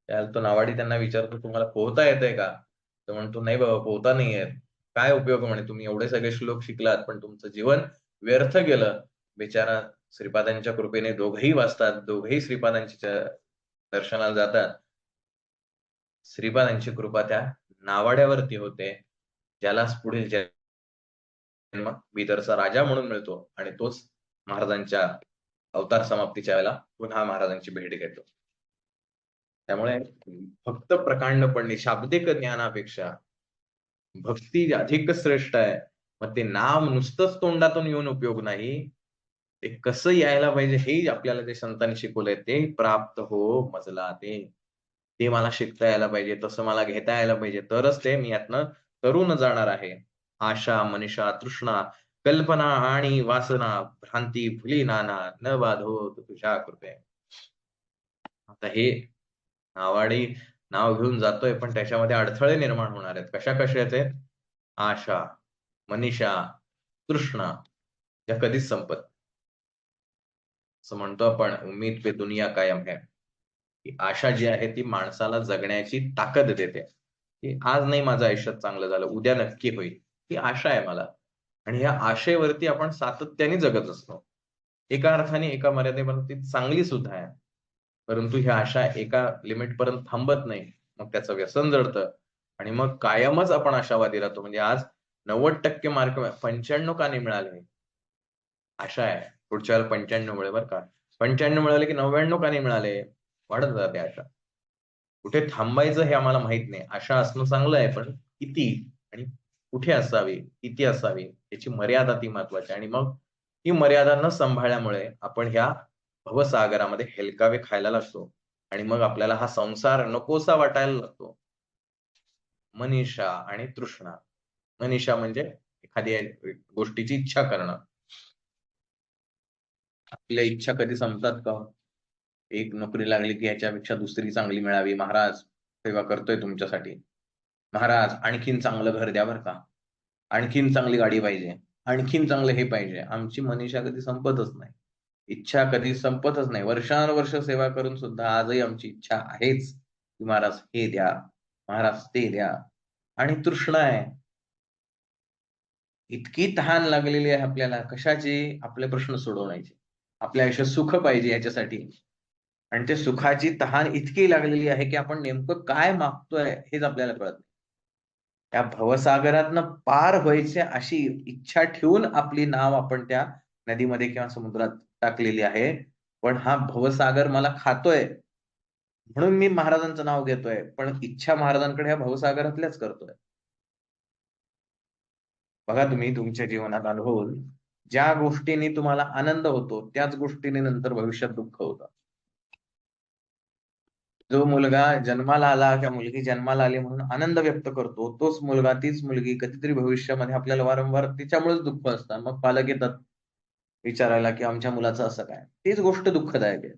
त्यावेळेला तो नावाडी त्यांना विचारतो, "तुम्हाला पोहता येतंय का?" तो म्हणतो, "नाही बाबा, पोहता नाही येत." "काय उपयोग म्हणे, तुम्ही एवढे सगळे श्लोक शिकलात, पण तुमचं जीवन व्यर्थ गेलं." बिचारा श्रीपादांच्या कृपेने दोघंही वाचतात, दोघंही श्रीपादांच्या दर्शनाला जातात. श्रीपादांची कृपा त्या नावाड्यावरती होते, ज्यालाच पुढील जन्म बिदरचा राजा म्हणून मिळतो आणि तोच महाराजांच्या अवतार समाप्तीच्या वेळेला पुन्हा महाराजांची भेट घेतो. त्यामुळे फक्त प्रकांडपणे शाब्दिक ज्ञानापेक्षा भक्ती अधिक श्रेष्ठ आहे. मग ते नाम नुसतंच तोंडातून येऊन उपयोग नाही. ते कसं यायला पाहिजे हे आपल्याला ते संतांनी शिकवलंय. ते प्राप्त हो मजला ते. ते मला शिकता यायला पाहिजे, तसं मला घेता यायला पाहिजे. तरच ते मी यातनं तरून जाणार आहे. आशा, मनीषा, तृष्णा, कल्पना आणि वासना, भ्रांती फुली नाना, न बाधो तुझ्या कृपे. आता हे नावाडी नाव घेऊन जातोय, पण त्याच्यामध्ये अडथळे निर्माण होणार आहेत. कशा-कशाचे? आशा, मनीषा, तृष्णा, या कधीच संपत नाही. असं म्हणतो आपण, उम्मीद पे दुनिया कायम है. ही आशा जी आहे ती माणसाला जगण्याची ताकद देते. की आज नाही माझं आयुष्यात चांगलं झालं, उद्या नक्की होईल. ही आशा आहे मला. आणि या आशेवरती आपण सातत्याने जगत असतो. एका अर्थाने एका मर्यादेपर्यंत ती चांगली सुद्धा आहे. परंतु ही आशा एका लिमिटपर्यंत थांबत नाही. मग त्याचं व्यसन जडतं आणि मग कायमच आपण आशावादी राहतो. म्हणजे आज 90% मार्क 95 का नाही मिळाले? आशा आहे. पुढच्या वेळेला 95 मिळेल बरं का. 95 मिळाले की 99 का नाही मिळाले? वाढत जाते आशा. कुठे थांबायचं हे आम्हाला माहित नाही. आशा असणं चांगलं आहे, पण किती आणि कुठे असावी, किती असावी याची मर्यादा ती महत्वाची आहे. आणि मग ही मर्यादा न सांभाळल्यामुळे आपण ह्या भवसागरामध्ये हेलकावे खायला लागतो आणि मग आपल्याला हा संसार नकोसा वाटायला लागतो. मनीषा आणि तृष्णा. मनीषा म्हणजे एखाद्या गोष्टीची इच्छा करणं. आपल्या इच्छा कधी संपतात का हो? एक नोकरी लागली की ह्याच्यापेक्षा दुसरी चांगली मिळावी. महाराज सेवा करतोय तुमच्यासाठी. महाराज आणखीन चांगलं घर द्या बरं का. आणखीन चांगली गाडी पाहिजे. आणखीन चांगलं हे पाहिजे. आमची मनीषा कधी संपतच नाही. इच्छा कधी संपतच नाही. वर्षानुवर्ष सेवा करून सुद्धा आजही आमची इच्छा आहेच, की महाराज हे द्या, महाराज ते द्या. आणि तृष्णा आहे. इतकी तहान लागलेली आहे आपल्याला कशाची? आपले प्रश्न सोडवण्याची. आपल्या आयुष्यात सुख पाहिजे याच्यासाठी. आणि ते सुखाची तहान इतकी लागलेली आहे, की आपण नेमकं काय मागतोय हेच आपल्याला कळत नाही. त्या भवसागरातनं पार व्हायचे अशी इच्छा ठेवून आपली नाव आपण त्या नदीमध्ये किंवा समुद्रात टाकलेली आहे. पण हा भवसागर मला खातोय, म्हणून मी महाराजांचं नाव घेतोय. पण इच्छा महाराजांकडे ह्या भवसागरातल्याच करतोय. बघा तुम्ही तुमच्या जीवनात अनुभवून, ज्या गोष्टींनी तुम्हाला आनंद होतो, त्याच गोष्टीने नंतर भविष्यात दुःख होतं. जो मुलगा जन्माला आला किंवा मुलगी जन्माला आली म्हणून आनंद व्यक्त करतो, तोच मुलगा, तीच मुलगी कधीतरी भविष्यामध्ये आपल्याला वारंवार तिच्यामुळेच दुःख असतं. मग पालक येतात विचारायला, की आमच्या मुलाचं असं काय? तीच गोष्ट दुःखदायक आहे.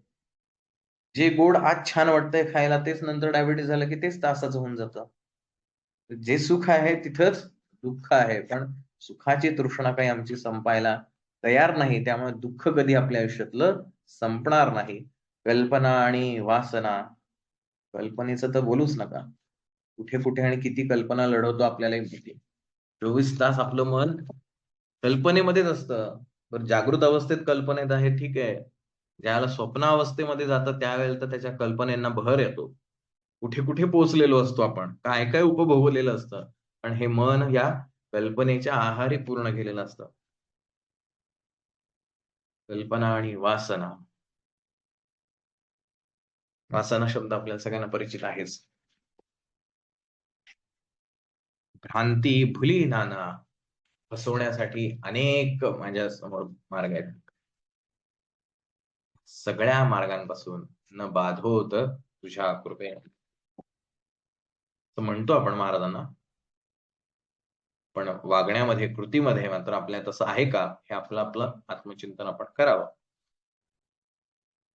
जे गोड आज छान वाटतंय खायला, तेच नंतर डायबिटीज झालं, की तेच त्रासाचं होऊन जातं. जे सुख आहे तिथंच दुःख आहे. पण सुखाची तृष्णा काही आमची संपायला तयार नाही. त्यामुळे दुःख कधी आपल्या आयुष्यातलं संपणार नाही. कल्पना आणि वासना, कल्पनेचं तर बोलूच नका. कुठे-कुठे आणि किती कल्पना लढवतो आपल्यालाही माहिती आहे. 24 तास आपलं मन कल्पनेमध्येच असतं. बरं जागृत अवस्थेत कल्पनेत आहे ठीक आहे. ज्यावेळेला स्वप्नावस्थेमध्ये जातं त्यावेळेला तर त्याच्या कल्पनेंना बहर येतो. कुठे-कुठे पोहोचलेलो असतो आपण. काय-काय उपभोगलेलं असतं. आणि हे मन या कल्पनेच्या आहारी पूर्ण गेलेलं असतं. कल्पना आणि वासना. वासना शब्द आपल्याला सगळ्यांना परिचित आहेच. भ्रांती भुली नाना. फसवण्यासाठी अनेक माझ्या समोर मार्ग आहेत. सगळ्या मार्गांपासून न बाधोत तुझ्या कृपेने. तर म्हणतो आपण महाराजांना, पण वागण्यामध्ये, कृतीमध्ये मात्र आपल्या तसं आहे का? हे आपलं आत्मचिंतन आपण करावं.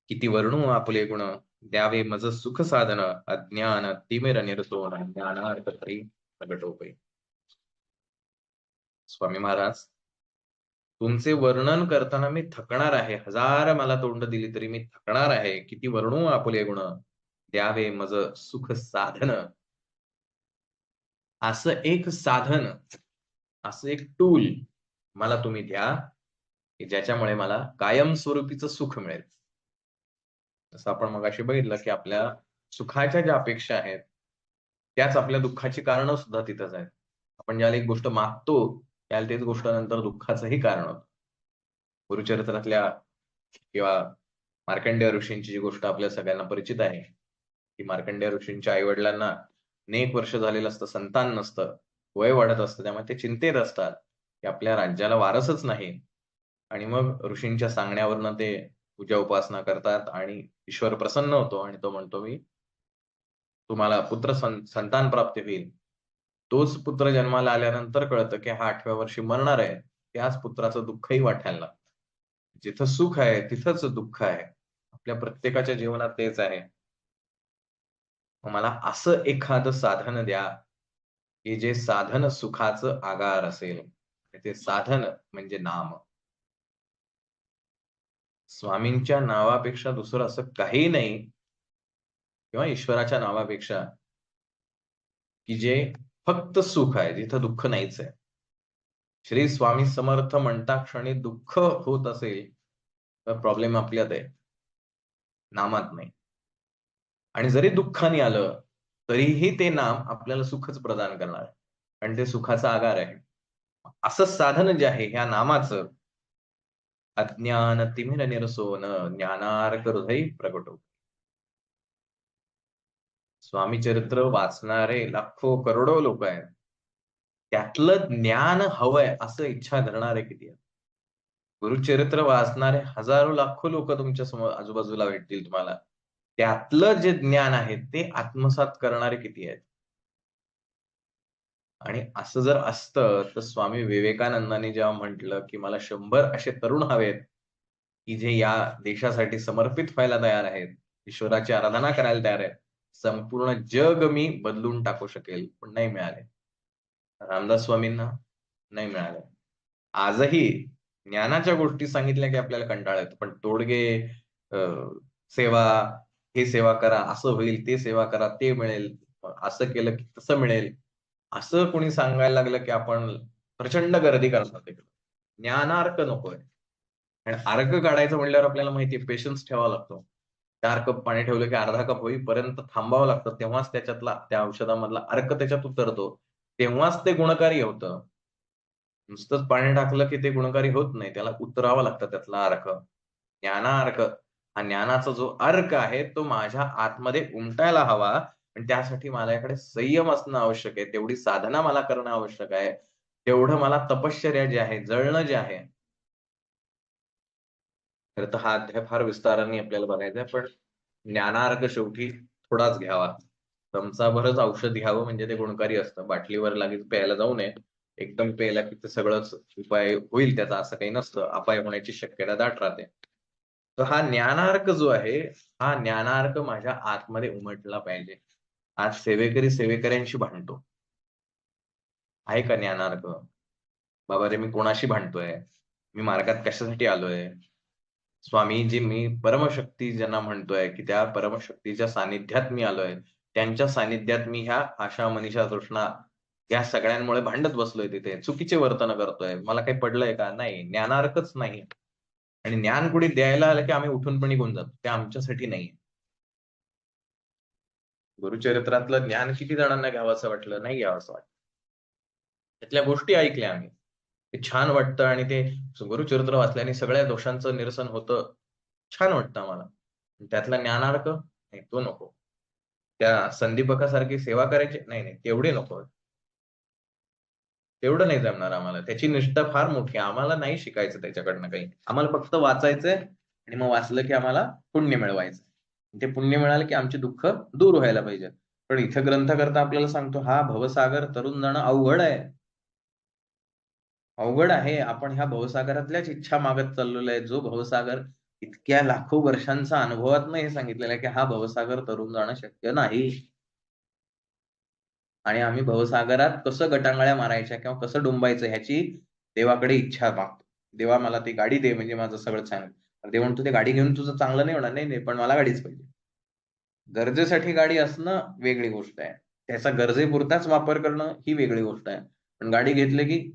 किती वर्णू आपले गुण, द्यावे मज सुख साधन, अज्ञान तिमिर निरसोन, ज्ञानार्थ तरी प्रगटोपै. स्वामी महाराज, तुमचे वर्णन करताना मी थकणार आहे. हजार मला तोंड दिली तरी मी थकणार आहे. किती वर्णू आपले गुण, द्यावे मज सुख साधन. असं एक साधन, असं एक टूल मला तुम्ही द्या, की ज्याच्यामुळे मला कायमस्वरूपीचं सुख मिळेल. जसं आपण मगाशी बघितलं, की आपल्या सुखाच्या ज्या अपेक्षा आहेत, त्याच आपल्या दुःखाची कारणं सुद्धा तिथंच आहेत. आपण ज्याला एक गोष्ट मागतो, त्याला तेच गोष्ट नंतर दुःखाचंही कारण होतं. गुरुचरित्रातल्या किंवा मार्कंडेय ऋषींची जी गोष्ट आपल्या सगळ्यांना परिचित आहे, की मार्कंडेय ऋषींच्या आई-वडिलांना अनेक वर्ष झालेलं असतं, संतान नसतं, वय वाढत असतं. त्यामुळे ते चिंतेत असतात, की आपल्या राज्याला वारसच नाही. आणि मग ऋषींच्या सांगण्यावरनं ते पूजा उपासना करतात आणि ईश्वर प्रसन्न होतो आणि तो म्हणतो, "मी तुम्हाला संतान प्राप्ती होईल." तोच पुत्र जन्माला आल्यानंतर कळतं, की हा 8व्या वर्षी मरणार आहे. त्याच पुत्राचं दुःखही वाटायला लागतं. जिथं सुख आहे, तिथंच दुःख आहे. आपल्या प्रत्येकाच्या जीवनात तेच आहे. मग मला असं एखादं साधन द्या, की जे साधन सुखाचं आगार असेल. ते साधन म्हणजे नाम. स्वामींच्या नावापेक्षा दुसरं असं काही नाही किंवा ईश्वराच्या नावापेक्षा, की जे फक्त सुख आहे, जिथं दुःख नाहीच आहे. श्री स्वामी समर्थ म्हणता क्षणी दुःख होत असेल, तर प्रॉब्लेम आपल्यात आहे, नामात नाही. आणि जरी दुःखाने आलं, तरीही ते नाम आपल्याला सुखच प्रदान करणार आहे. आणि ते सुखाचा आगार आहे. असं साधन जे आहे ह्या नामाचं, अज्ञान तिमिर निरसोन ज्ञानार्क हृदय प्रगटो. स्वामी चरित्र वाचणारे लाखो करोडो लोक आहेत. त्यातलं ज्ञान हवंय असं इच्छा धरणारे किती आहेत? गुरुचरित्र वाचणारे हजारो लाखो लोक तुमच्या समोर आजूबाजूला भेटतील तुम्हाला. त्यातलं जे ज्ञान आहे ते आत्मसात करणारे किती आहेत? आणि असं जर असतं, तर स्वामी विवेकानंदांनी जेव्हा म्हटलं, की मला 100 असे तरुण हवेत, की जे या देशासाठी समर्पित व्हायला तयार आहेत, ईश्वराची आराधना करायला तयार आहेत. संपूर्ण जग मी बदलून टाकू शकेल, पण नाही मिळाले. रामदास स्वामींना नाही मिळाले. आजही ज्ञानाच्या गोष्टी सांगितल्या की आपल्याला कंटाळा येतो, पण तोडगे, सेवा, हे सेवा करा असं होईल, ते सेवा करा ते मिळेल, असं केलं की तसं मिळेल, असं कोणी सांगायला लागलं की आपण प्रचंड गर्दी करणार तिकडे. ज्ञानार्क नकोय. आणि अर्क काढायचं म्हणल्यावर आपल्याला माहितीये पेशन्स ठेवावा लागतो. 4 कप पाणी ठेवलं की अर्धा कप होईपर्यंत थांबावं लागतं. तेव्हाच त्याच्यातला त्या औषधामधला अर्क त्याच्यात उतरतो. तेव्हाच ते गुणकारी होतं. नुसतंच पाणी टाकलं की ते गुणकारी होत नाही. त्याला उतरावं लागतं त्यातला अर्क. ज्ञानार्क हा ज्ञानाचा जो अर्क आहे तो माझ्या आतमध्ये उमटायला हवा. आणि त्यासाठी माझ्याकडे संयम असणं आवश्यक आहे. तेवढी साधना मला करणं आवश्यक आहे. तेवढं मला तपश्चर्या जी आहे, जळणं जे आहे, खरं तर हा अध्याय फार विस्ताराने आपल्याला बघायचा आहे. पण ज्ञानार्क शेवटी थोडाच घ्यावा. चमचाभरच औषध घ्यावं म्हणजे ते गुणकारी असतं. बाटलीवर लगेच प्यायला जाऊ नये. एकदम प्यायला की ते सगळंच उपाय होईल त्याचा असं काही नसतं. अपाय होण्याची शक्यता दाट राहते. तर हा ज्ञानार्क जो आहे, हा ज्ञानार्क माझ्या आतमध्ये उमटला पाहिजे. आज सेवेकरी सेवेकऱ्यांशी भांडतो. आहे का ज्ञानार्क? बाबा रे मी कोणाशी भांडतोय? मी मार्गात कशासाठी आलोय? स्वामीजी मी परमशक्ती ज्यांना म्हणतोय, की त्या परमशक्तीच्या सानिध्यात मी आलोय. त्यांच्या सानिध्यात मी ह्या आशा, मनीषा, तृष्णा या सगळ्यांमुळे भांडत बसलोय तिथे. चुकीचे वर्तन करतोय. मला काही पडलंय का? नाही. ज्ञानार्कच नाही. आणि ज्ञान कुणी द्यायला आलं, की आम्ही उठून पण निघून जातो. ते आमच्यासाठी नाहीये. गुरुचरित्रातलं ज्ञान किती जणांना घ्यावंसं वाटलं? नाही घ्यावंसं वाटलं. त्यातल्या गोष्टी ऐकल्या आम्ही. ते छान वाटतं आणि ते गुरुचरित्र वाचल्याने सगळ्या दोषांचं निरसन होतं. छान वाटतं आम्हाला. त्यातला ज्ञानार्क? नाही, तो नको. त्या संदीपकासारखी सेवा करायची? नाही, नाही, तेवढी नको. तेवढं नाही जमणार आम्हाला. त्याची निष्ठा फार मोठी आहे. आम्हाला नाही शिकायचं त्याच्याकडनं काही. आम्हाला फक्त वाचायचंय आणि मग वाचलं की आम्हाला पुण्य मिळवायचं. ते पुण्य मिळालं की आमची दुःख दूर व्हायला पाहिजे. पण इथं ग्रंथकर्ता आपल्याला सांगतो, हा भवसागर तरुण जाणं अवघड आहे. अवघड आहे. आपण ह्या भवसागरातल्याच इच्छा मागत चाललेलो आहे. जो भवसागर इतक्या लाखो वर्षांचा अनुभवातनं हे सांगितलेलं आहे, की हा भवसागर तरुण जाणं शक्य नाही. आणि आम्ही भवसागरात कसं गटांगळ्या मारायच्या किंवा कसं डुंबायचं ह्याची देवाकडे इच्छा मागतो. देवा मला ती गाडी दे म्हणजे माझं सगळं छान होईल. देव म्हणतो, "ते गाडी घेऊन तुझं चांगलं नाही होणार." "नाही, नाही, पण मला गाडीच पाहिजे." गरजेसाठी गाडी असणं वेगळी गोष्ट आहे. त्याचा गरजेपुरताच वापर करणं ही वेगळी गोष्ट आहे. पण गाडी घेतली की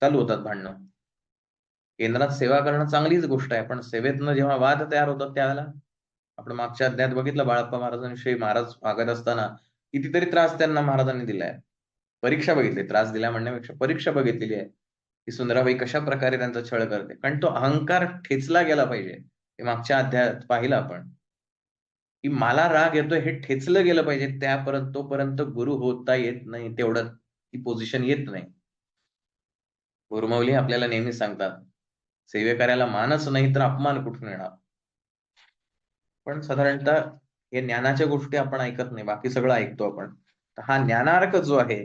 चालू होतात भांडणं. केंद्रात सेवा करणं चांगलीच गोष्ट आहे. पण सेवेतनं जेव्हा वाद तयार होतात त्यावेळेला आपण मागच्या अध्यायात बघितलं बाळाप्पा महाराजांविषयी महाराज मागत असताना कितीतरी त्रास त्यांना महाराजांनी दिलाय. परीक्षा बघितली. त्रास दिला म्हणण्यापेक्षा परीक्षा बघितलेली आहे, की सुंदराबाई कशाप्रकारे त्यांचा छळ करते. कारण तो अहंकार ठेचला गेला पाहिजे. हे मागच्या अध्यायात पाहिलं आपण, की मला राग येतोय हे ठेचलं गेलं पाहिजे. तोपर्यंत गुरु होता येत नाही. तेवढं ती पोझिशन येत नाही. गुरुमाऊली आपल्याला नेहमीच सांगतात, सेवेकऱ्याला मानच नाही तर अपमान कुठून येणार? पण साधारणतः हे ज्ञानाच्या गोष्टी आपण ऐकत नाही. बाकी सगळं ऐकतो आपण. तर हा ज्ञानार्क जो आहे,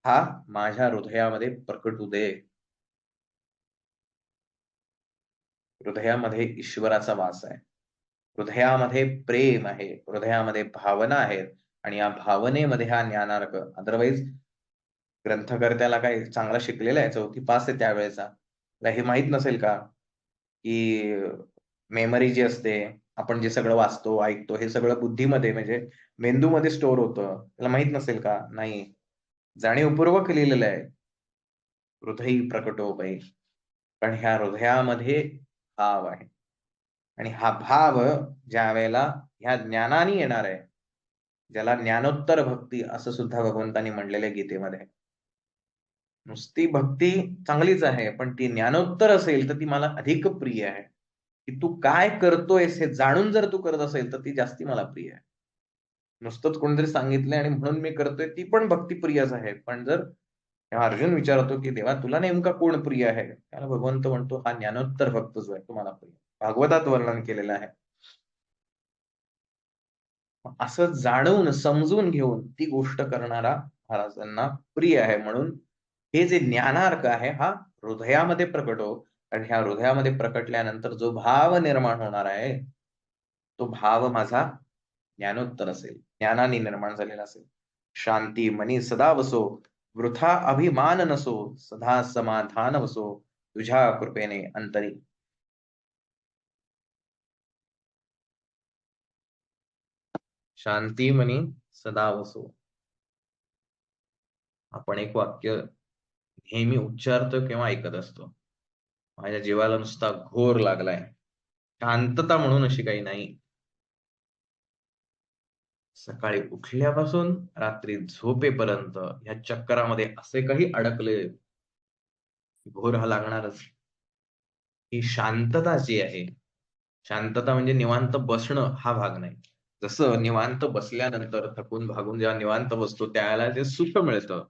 हा माझ्या हृदयामध्ये प्रकट होऊ दे. हृदयामध्ये ईश्वराचा वास आहे. हृदयामध्ये प्रेम आहे. हृदयामध्ये भावना आहेत आणि या भावनेमध्ये हा ज्ञानार्क. अदरवाईज ग्रंथकर्त्याला काय चांगला शिकलेला आहे, 4थी पास आहे त्यावेळेचा. त्याला हे माहीत नसेल का, की मेमरी जी असते, आपण जे सगळं वाचतो, ऐकतो, हे सगळं बुद्धीमध्ये म्हणजे मेंदूमध्ये स्टोअर होतं. त्याला माहीत नसेल का? नाही. जाणीवपूर्वक लिहिलेलं आहे. हृदयी प्रकटो पै. पण ह्या हृदयामध्ये भाव आहे. आणि हा भाव ज्यावेळेला ह्या ज्ञानाने येणार आहे, ज्याला ज्ञानोत्तर भक्ती असं सुद्धा भगवंतांनी म्हटलेलं आहे गीतेमध्ये. नुसती भक्ती चांगलीच आहे, पण ती ज्ञानोत्तर असेल तर ती मला अधिक प्रिय आहे. की तू काय करतोयस हे जाणून जर तू करत असेल तर ती जास्ती मला प्रिय आहे. नुसतंच कोणीतरी सांगितलंय आणि म्हणून मी करतोय ती पण भक्ती प्रियच आहे. पण जर तेव्हा अर्जुन विचारतो, की "देवा तुला नेमका कोण प्रिय आहे?" त्याला भगवंत म्हणतो, "हा ज्ञानोत्तर भक्त जो आहे तो मला प्रिय." भागवतात वर्णन केलेलं आहे. असं जाणून, समजून घेऊन ती गोष्ट करणारा महाराजांना प्रिय आहे. म्हणून हे जे ज्ञानार्क आहे हा हृदयामध्ये प्रकट हो. आणि ह्या हृदयामध्ये प्रकटल्यानंतर जो भाव निर्माण होणार आहे, तो भाव माझा ज्ञानोत्तर असेल. ज्ञानाने निर्माण झालेला असेल. शांती मनी सदा वसो, वृथा अभिमान नसो, सदा समाधान वसो, तुझ्या कृपेने अंतरी. शांती मनी सदा वसो. आपण एक वाक्य नेहमी उच्चारतो किंवा ऐकत असतो. माझ्या जीवाला नुसता घोर लागलाय. शांतता म्हणून अशी काही नाही. सकाळी उठल्यापासून रात्री झोपेपर्यंत ह्या चक्रामध्ये असे काही अडकले, घोर हा लागणारच. ही शांतता जी आहे, शांतता म्हणजे निवांत बसणं हा भाग नाही. जसं निवांत बसल्यानंतर थकून भागून जेव्हा निवांत बसतो त्याला जे सुख मिळतं,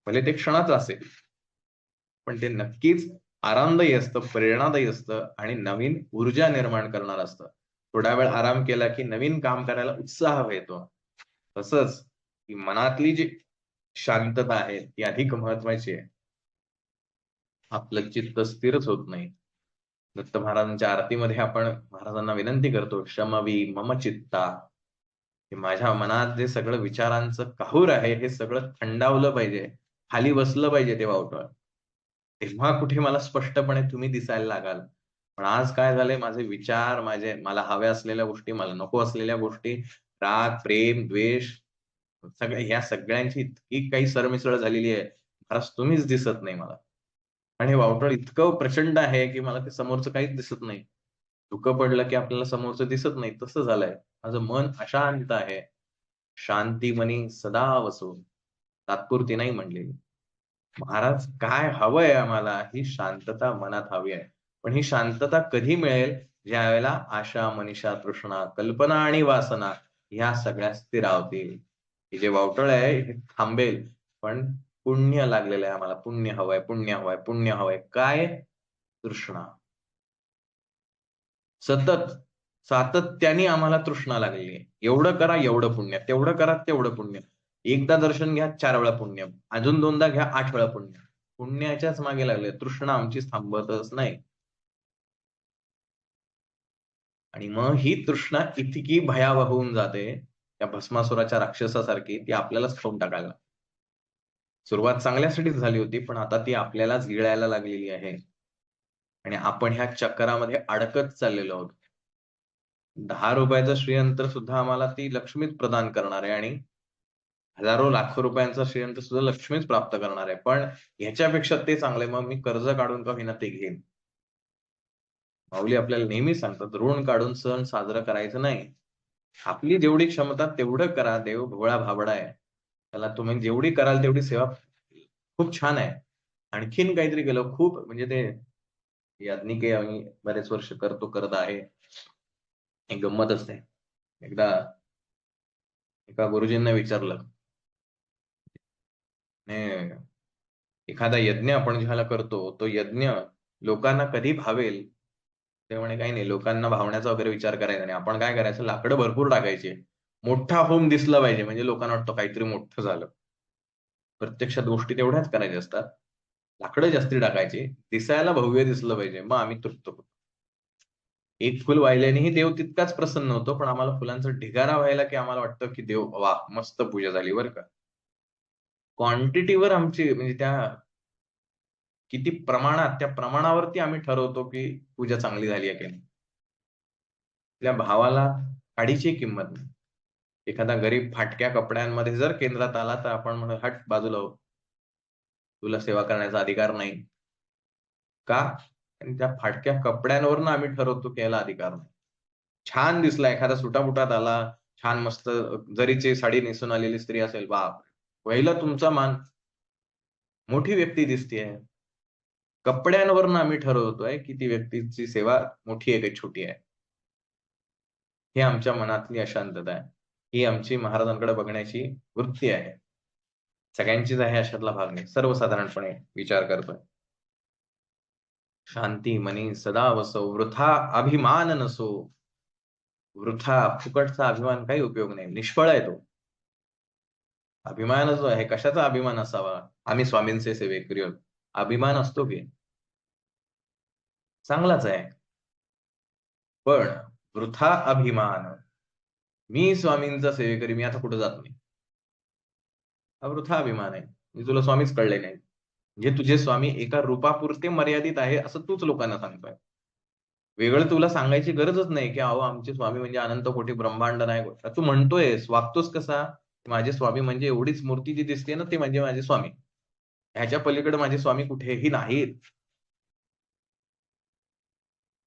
भले ते क्षणाचं असेल, पण ते नक्कीच आरामदायी असतं, प्रेरणादायी असतं आणि नवीन ऊर्जा निर्माण करणारं असतं. थोडा वेळ आराम केला की नवीन काम करायला उत्साह येतो. तसंच ही मनातली जी शांतता आहे ती अधिक महत्वाची आहे. आपलं चित्त स्थिरच होत नाही. दत्त महाराजांच्या आरतीमध्ये आपण महाराजांना विनंती करतो, शमवी मम चित्ता, की माझ्या मनात जे सगळं विचारांचं काहूर आहे हे सगळं थंडावलं पाहिजे, खाली बसलं पाहिजे ते वावटळ. तेव्हा कुठे मला स्पष्टपणे तुम्ही दिसायला लागाल. पण आज काय झालंय, माझे विचार, मला हव्या असलेल्या गोष्टी, मला नको असलेल्या गोष्टी, राग, प्रेम, द्वेष, ह्या सगळ्यांची इतकी काही सरमिसळ झालेली आहे. खरंच तुम्हीच दिसत नाही मला. आणि हे वावटळ इतकं प्रचंड आहे, की मला ते समोरचं काहीच दिसत नाही. धुकं पडलं, की आपल्याला समोरचं दिसत नाही. तसं झालंय. माझं मन अशांत आहे. शांती मनी सदा वसो. तात्पुरती नाही म्हणलेली. महाराज काय हवंय आम्हाला? ही शांतता मनात हवी आहे. पण ही शांतता कधी मिळेल? ज्यावेळेला आशा, मनीषा, तृष्णा, कल्पना आणि वासना ह्या सगळ्या स्थिरावतील. हे जे वावटळ आहे हे थांबेल. पण पुण्य लागलेलं आहे आम्हाला. पुण्य हवंय, पुण्य हवंय, पुण्य हवंय. काय? तृष्णा. सतत, सातत्याने आम्हाला तृष्णा लागलेली आहे. एवढं करा, एवढं पुण्य. तेवढं करा, तेवढं पुण्य. एकदा दर्शन घ्या, 4 वेळा पुण्य. अजून 2दा घ्या, 8 वेळा पुण्य. पुण्याच्याच मागे लागले. तृष्णा आमची थांबतच नाही. आणि मग ही तृष्णा इतकी भयावह होऊन जाते, त्या भस्मासुराच्या राक्षसासारखी, ती आपल्यालाच खाऊन टाकायला लागते. सुरुवात चांगल्यासाठीच झाली होती, पण आता ती आपल्यालाच गिळायला लागलेली आहे. आणि आपण ह्या चक्रामध्ये अडकत चाललेलो आहोत. ₹10 श्रीयंत्र सुद्धा आम्हाला ती लक्ष्मीच प्रदान करणार आहे आणि हजारो लाखो रुपयांचा श्रीयंत्र सुद्धा लक्ष्मीच प्राप्त करणार आहे. पण ह्याच्यापेक्षा ते चांगलंय, मग मी कर्ज काढून का होईना ते घेईन. माऊली आपल्याला नेहमी सांगतात, ऋण काढून सण साजरा करायचं नाही. आपली जेवढी क्षमता तेवढं करा. देव भोळा भाबडा आहे. त्याला तुम्ही जेवढी कराल तेवढी सेवा खूप छान आहे. आणखीन काहीतरी केलं खूप म्हणजे ते याज्ञिके आम्ही बरेच वर्ष करतो, करत आहे. एक गंमतच आहे. एकदा एका गुरुजींना विचारलं, "ने एखादा यज्ञ आपण ज्याला करतो, तो यज्ञ लोकांना कधी भावेल?" ते म्हणे, "काही नाही, लोकांना भावण्याचा वगैरे विचार करायचा नाही. आपण काय करायचं, लाकडं भरपूर टाकायची. मोठा होम दिसला पाहिजे, म्हणजे लोकांना वाटतं काहीतरी मोठं झालं." प्रत्यक्षात गोष्टी तेवढ्याच करायच्या असतात. लाकडं जास्ती टाकायची, दिसायला भव्य दिसलं पाहिजे, मग आम्ही तृप्त होतो. एक फुल वाहिल्यानेही देव तितकाच प्रसन्न होतो, पण आम्हाला फुलांचा ढिगारा व्हायला, की आम्हाला वाटतं, की देव वाह! मस्त पूजा झाली बरं का. क्वांटिटीवर आमची म्हणजे त्या किती प्रमाणात, त्या प्रमाणावरती आम्ही ठरवतो, की पूजा चांगली झाली आहे की नाही. आपल्या भावाला काडीची किंमत नाही. एखादा गरीब फाटक्या कपड्यांमध्ये जर केंद्रात आला, तर आपण म्हणू, "हट बाजूला हो. तुला सेवा करण्याचा अधिकार नाही." का? आणि त्या फाटक्या कपड्यांवरून आम्ही ठरवतो, की याला अधिकार नाही. छान दिसला एखादा सुटाबुटात आला, छान मस्त जरीची साडी नेसून आलेली स्त्री असेल, बापरे! पहिला तुमचा मान. मोठी व्यक्ती दिसतीये. कपड्यांवरून आम्ही ठरवतोय, की ती व्यक्तीची सेवा मोठी आहे की छोटी आहे. ही आमच्या मनातली अशांतता आहे. ही आमची महाराजांकडे बघण्याची वृत्ती आहे. सगळ्यांचीच आहे अशातला भाग नाही. सर्वसाधारणपणे विचार करतोय. शांती मनी सदा वसो, वृथा अभिमान नसो. वृथा फुकटचा अभिमान काही उपयोग नाही. निष्फळ आहे तो. अभिमान जो आहे, कशाचा अभिमान असावा? आम्ही स्वामींचे सेवेकरी आहोत. अभिमान असतो की चांगलाच आहे. पण वृथा अभिमान, मी स्वामींचा सेवेकरी, मी आता कुठे जात नाही. हा वृथा अभिमान आहे. म्हणजे तुला स्वामीच कळले नाही. म्हणजे तुझे स्वामी एका रूपापुरते मर्यादित आहे असं तूच लोकांना सांगतोय. वेगळं तुला सांगायची गरजच नाही, की अहो आमचे स्वामी म्हणजे अनंत कोटी ब्रह्मांड नाही. तू म्हणतोयस, वागतोस कसा? माझे स्वामी म्हणजे एवढीच मूर्ती जी दिसते ना, ते म्हणजे माझे स्वामी. ह्याच्या पलीकडे माझे स्वामी कुठेही नाहीत.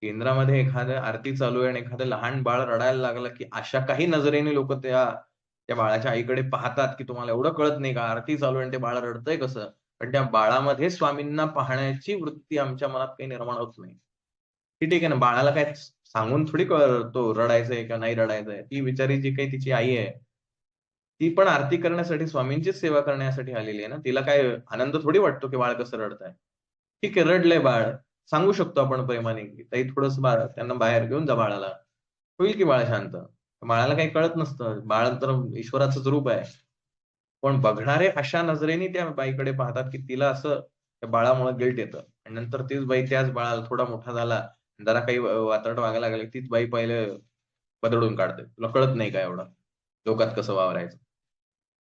केंद्रामध्ये एखादं आरती चालू आहे आणि एखादं लहान बाळ रडायला लागलं, की अशा काही नजरेने लोकं त्या त्या बाळाच्या आईकडे पाहतात, की तुम्हाला एवढं कळत नाही का? आरती चालू आहे आणि ते बाळ रडतंय कसं? पण त्या बाळामध्ये स्वामींना पाहण्याची वृत्ती आमच्या मनात काही निर्माण होत नाही. ठीक आहे ना, बाळाला काय सांगून थोडी कळतो रडायचंय का नाही रडायचंय. ती बिचारी जी काही तिची आई आहे, ती पण आरती करण्यासाठी स्वामींचीच सेवा करण्यासाठी आलेली आहे ना. तिला काय आनंद थोडी वाटतो, की बाळ कसं रडतंय. ठीक आहे, रडलंय बाळ. सांगू शकतो आपण प्रेमाने, की "ताई थोडंसं बाळ त्यांना बाहेर घेऊन जा बाळाला." होईल की बाळ शांत. बाळाला काही कळत नसतं. बाळ तर ईश्वराचंच रूप आहे. पण बघणारे अशा नजरेने त्या बाईकडे पाहतात, की तिला असं त्या बाळामुळे गिल्ट येतं आणि नंतर तीच बाई त्याच बाळाला थोडा मोठा झाला, जरा काही वात्रट वागायला लागले, तीच बाई पहिले बदडून काढते. "तुला कळत नाही का एवढं? लोकात कसं वावरायचं?"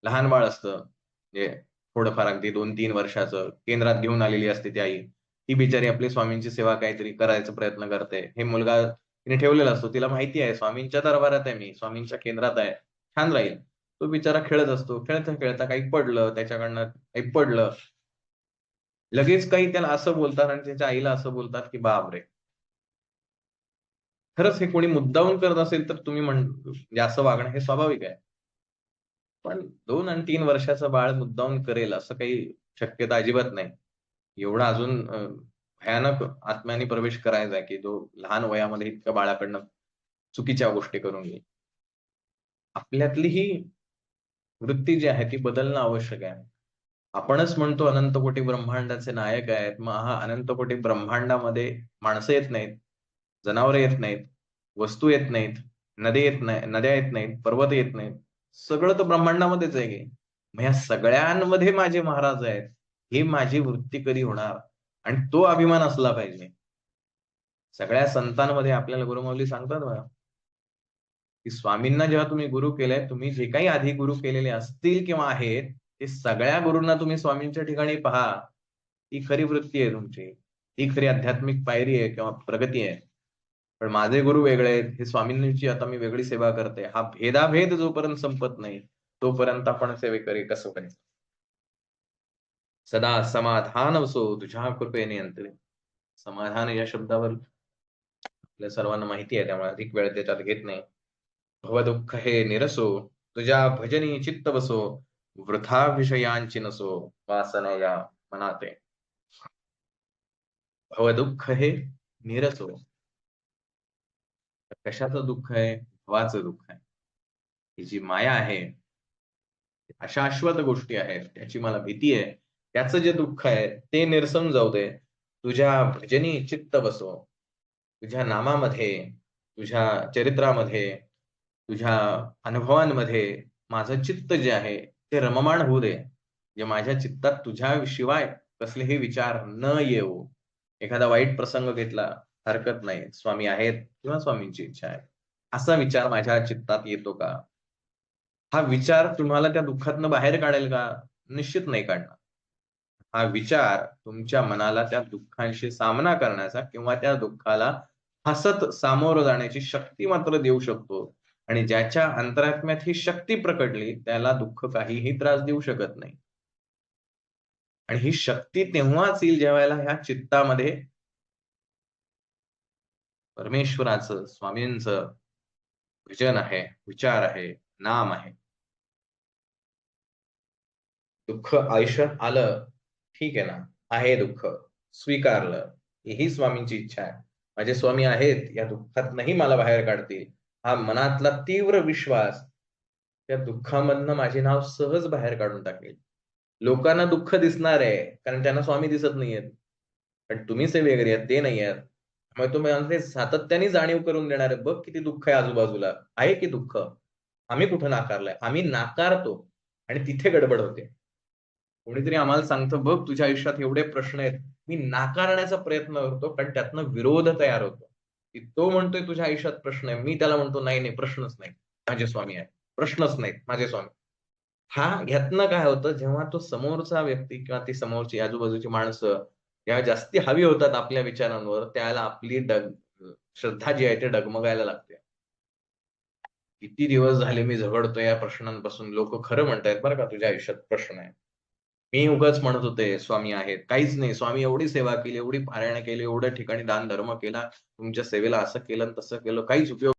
लहान बाळ असतं, म्हणजे थोडंफार अगदी 2-3 वर्षाचं, केंद्रात घेऊन आलेली असते ती आई. ती बिचारी आपली स्वामींची सेवा काहीतरी करायचा प्रयत्न करते. हे मुलगा तिने ठेवलेला असतो. तिला माहिती आहे स्वामींच्या दरबारात आहे मी, स्वामींच्या केंद्रात आहे, छान राहील. तो बिचारा खेळत असतो. खेळता-खेळता काही पडलं, त्याच्याकडनं काही पडलं. लगेच काही त्याला असं बोलतात आणि त्याच्या आईला असं बोलतात, की बापरे! खरंच हे कोणी मुद्दामून करत असेल तर तुम्ही म्हणजे असं वागणं हे स्वाभाविक आहे. पण 2 आणि 3 वर्षाचं बाळ मुद्दामून करेल असं काही शक्यता अजिबात नाही. एवढा अजून भयानक आत्म्याने प्रवेश करायचा आहे, की जो लहान वयामध्ये इतक्या बाळाकडनं चुकीच्या गोष्टी करून घेईल. आपल्यातली ही वृत्ती जी आहे ती बदलणं आवश्यक आहे. आपणच म्हणतो अनंत कोटी ब्रह्मांडाचे नायक आहेत. मग हा अनंत कोटी ब्रह्मांडामध्ये माणसं येत नाहीत, जनावरं येत नाहीत, वस्तू येत नाहीत, नद्या येत नाहीत, पर्वत येत नाहीत. सगळं तर ब्रह्मांडामध्येच आहे की. मग ह्या सगळ्यांमध्ये माझे महाराज आहेत. ही माझी वृत्ती कधी होणार? आणि तो अभिमान असला पाहिजे. सगळ्या संतांमध्ये आपल्याला गुरुमाऊली सांगतात बघा, की स्वामींना जेव्हा तुम्ही गुरु केलंय, तुम्ही जे काही आधी गुरु केलेले असतील किंवा आहेत, ते सगळ्या गुरूंना तुम्ही स्वामींच्या ठिकाणी पहा. ही खरी वृत्ती आहे तुमची. ही खरी आध्यात्मिक पायरी आहे किंवा प्रगती आहे. पण माझे गुरु वेगळे आहेत. हे स्वामींची आता मी वेगळी सेवा करते. हा भेदाभेद जोपर्यंत संपत नाही, तोपर्यंत आपण सेवेकरी कसं करायचं? सदा समाधान असो तुझ्या कृपेने अंतरे. समाधान या शब्दावर आपल्या सर्वांना माहिती आहे, त्यामुळे अधिक वेळ त्याच्यात घेत नाही. भवदुःख हे निरसो, तुझ्या भजनी चित्त बसो, वृथा विषयांची नसो, वासना या मनाते. भवदुःख हे निरसो. कशाचं दुःख आहे? भवाचं दुःख आहे. ही जी माया आहे, अशा शाश्वत गोष्टी आहेत, त्याची मला भीती आहे. त्याचं जे दुःख आहे, ते निरसन जाऊ दे. तुझ्या भजनी चित्त बसो. तुझ्या नामामध्ये, तुझ्या चरित्रामध्ये, तुझ्या अनुभवांमध्ये माझं चित्त जे आहे, ते रममाण होऊ दे. जे माझ्या चित्तात तुझ्याशिवाय कसलेही विचार न येवो. एखादा वाईट प्रसंग घेतला, हरकत नाही. स्वामी आहेत किंवा स्वामींची इच्छा आहे. असा विचार माझ्या चित्तात येतो का? हा विचार तुम्हाला त्या दुःखातनं बाहेर काढेल का? निश्चित नाही काढणार. हा विचार तुमच्या मनाला त्या दुःखाशी सामना करण्याचा किंवा त्या दुःखाला हसत सामोरं जाण्याची शक्ती मात्र देऊ शकतो. आणि ज्याच्या अंतरात्म्यात ही शक्ती प्रकटली, त्याला दुःख काहीही त्रास देऊ शकत नाही. आणि ही शक्ती तेव्हाच येईल ज्यावेळेला ह्या चित्तामध्ये परमेश्वराचं, स्वामींचं भजन आहे, विचार आहे, नाम आहे. दुःख आयुष्यात आलं, ठीक आहे ना, आहे दुःख, स्वीकारलं. ही स्वामींची इच्छा आहे. माझे स्वामी आहेत, या दुःखातनंही मला बाहेर काढतील. हा मनातला तीव्र विश्वास त्या दुःखामधनं माझे नाव सहज बाहेर काढून टाकेल. लोकांना दुःख दिसणार आहे, कारण त्यांना स्वामी दिसत नाहीयेत. पण तुम्ही सेवेकरी आहेत, ते नाही आहेत. मग तुम्हाला ते सातत्याने जाणीव करून देणार आहे. बघ किती दुःख आहे आजूबाजूला. आहे की दुःख? आम्ही कुठं नाकारलंय? आम्ही नाकारतो आणि तिथे गडबड होते. कोणीतरी आम्हाला सांगतं, "बघ तुझ्या आयुष्यात एवढे प्रश्न आहेत." मी नाकारण्याचा प्रयत्न करतो, कारण त्यातनं विरोध तयार होतो. की तो म्हणतोय तुझ्या आयुष्यात प्रश्न आहे. मी त्याला म्हणतो, "नाही, नाही प्रश्नच नाही. माझे स्वामी आहेत. प्रश्नच नाहीत माझे स्वामी." ह्यातनं काय होतं, जेव्हा तो समोरचा व्यक्ती किंवा ती समोरची आजूबाजूची माणसं जेव्हा जास्ती हवी होतात आपल्या विचारांवर, त्यावेळेला आपली श्रद्धा जी आहे ती डगमगायला लागते. किती दिवस झाले मी झगडतोय या प्रश्नांपासून. लोकं खरं म्हणतायत बरं का तुझ्या आयुष्यात प्रश्न आहे. मी उगाच म्हणत होते स्वामी आहेत. काहीच नाही. स्वामी एवढी सेवा केली, एवढी पारायण केली, एवढ्या ठिकाणी दान धर्म केला, तुमच्या सेवेला असं केलं आणि तसं केलं. काहीच उपयोग